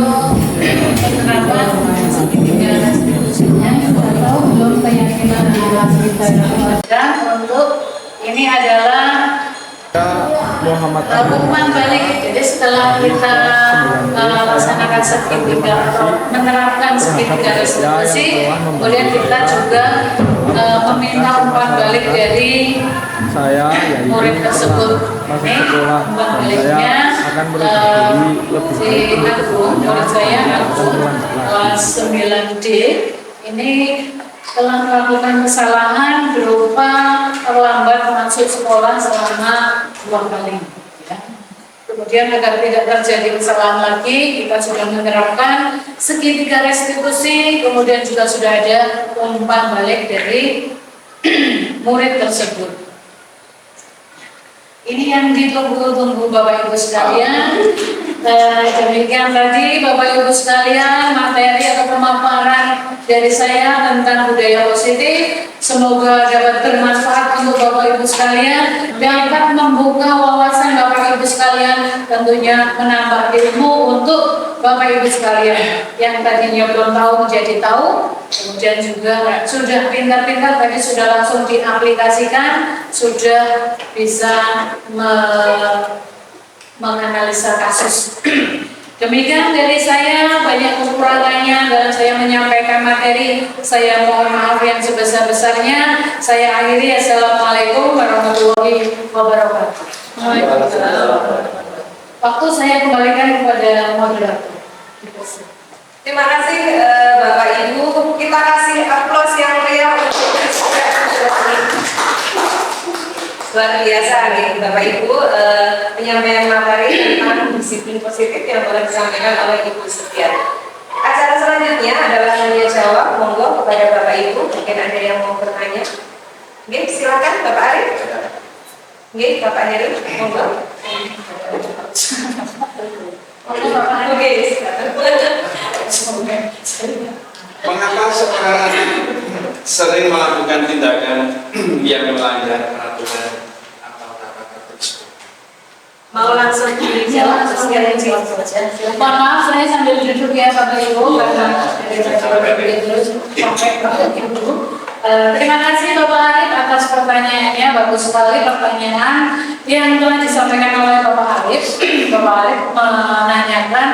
penerapan segitiga restitusinya. Sudah tahu belum ini adalah pengumuman balik. Jadi setelah kita laksanakan sertifikat atau menerapkan sertifikat restitusi, kemudian kita juga meminta umpan balik dari murid tersebut. Ini umpan baliknya si Agung, murid saya Agung kelas 9D ini telah melakukan kesalahan berupa terlambat masuk sekolah selama 2 kali. Ya. Kemudian agar tidak terjadi kesalahan lagi, kita sudah menerapkan segitiga restitusi, kemudian juga sudah ada umpan balik dari murid tersebut. Ini yang ditunggu-tunggu Bapak Ibu sekalian. Demikian tadi Bapak Ibu sekalian materi atau pemaparan dari saya tentang budaya positif. Semoga dapat bermanfaat untuk Bapak Ibu sekalian, dapat membuka wawasan Bapak Ibu sekalian, tentunya menambah ilmu untuk Bapak Ibu sekalian yang tadinya belum tahu menjadi tahu, kemudian juga sudah pintar-pintar tadi sudah langsung diaplikasikan, sudah bisa menganalisa kasus. Demikian dari saya, banyak kekurangannya dalam saya menyampaikan materi. Saya mohon maaf yang sebesar-besarnya. Saya akhiri. Assalamualaikum warahmatullahi wabarakatuh. Waktu saya kembalikan kepada moderator. Terima kasih Bapak Ibu. Kita kasih aplaus yang meriah untuk luar biasa nih Bapak Ibu, penyampaian materi tentang disiplin positif yang telah disampaikan oleh Ibu Setia. Acara selanjutnya adalah tanya jawab. Monggo kepada Bapak Ibu, mungkin ada yang mau bertanya. Oke, silakan Bapak Arif. Oke, Bapak Heri, monggo. Oke, Mengapa seorang sering melakukan tindakan yang melanggar peraturan atau tata tertib sekolah? mau langsung dijawab atau sekalian jawab saja? Mohon maaf, saya sambil duduk ya Bapak Ibu, karena sampai Bapak Ibu. Terima kasih Bapak Arif atas pertanyaannya, bagus sekali pertanyaan yang telah disampaikan oleh Bapak Arif. Bapak Arif menanyakan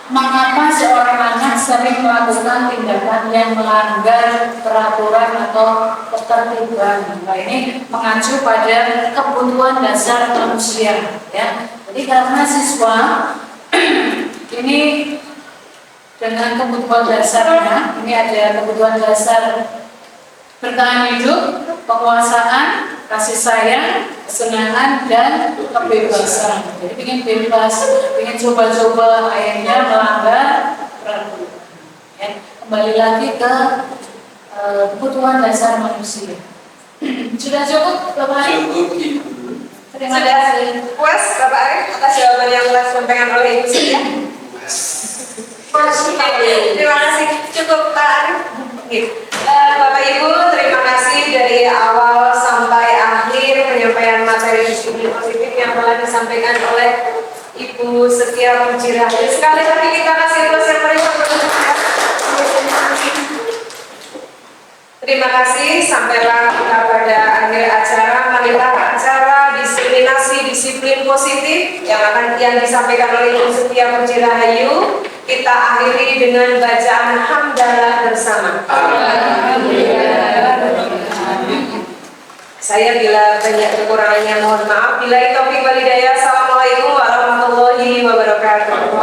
mengapa seorang anak sering melakukan tindakan yang melanggar peraturan atau ketertiban. Nah, ini mengacu pada kebutuhan dasar manusia, ya. Jadi karena siswa ini dengan kebutuhan dasarnya, ini ada kebutuhan dasar bertahan hidup, penguasaan, kasih sayang, kesenangan, dan kebebasan. Jadi ingin bebas, ingin coba-coba, akhirnya melanggar peraturan. Ya, kembali lagi ke kebutuhan dasar manusia. Sudah cukup, Bapak Arif? Cukup Ibu. Terima Sudah kasih. puas Bapak Arif atas jawaban yang telah disampaikan oleh Ibu Setia? Terima kasih. Cukup Pak Arif. Bapak Ibu, terima kasih dari awal sampai akhir penyampaian materi disiplin positif yang telah disampaikan oleh Ibu Setia Puji-Rahayu. Sekali lagi kita kasih aplaus yang meriah. Terima kasih. Sampailah kita pada akhir acara. Marilah acara diseminasi disiplin positif yang disampaikan oleh Ibu Setia Puji-Rahayu kita akhiri dengan bacaan hamdalah bersama. Saya bila banyak kekurangannya mohon maaf. Bila taufiq wal hidayah. Assalamualaikum warahmatullahi wabarakatuh.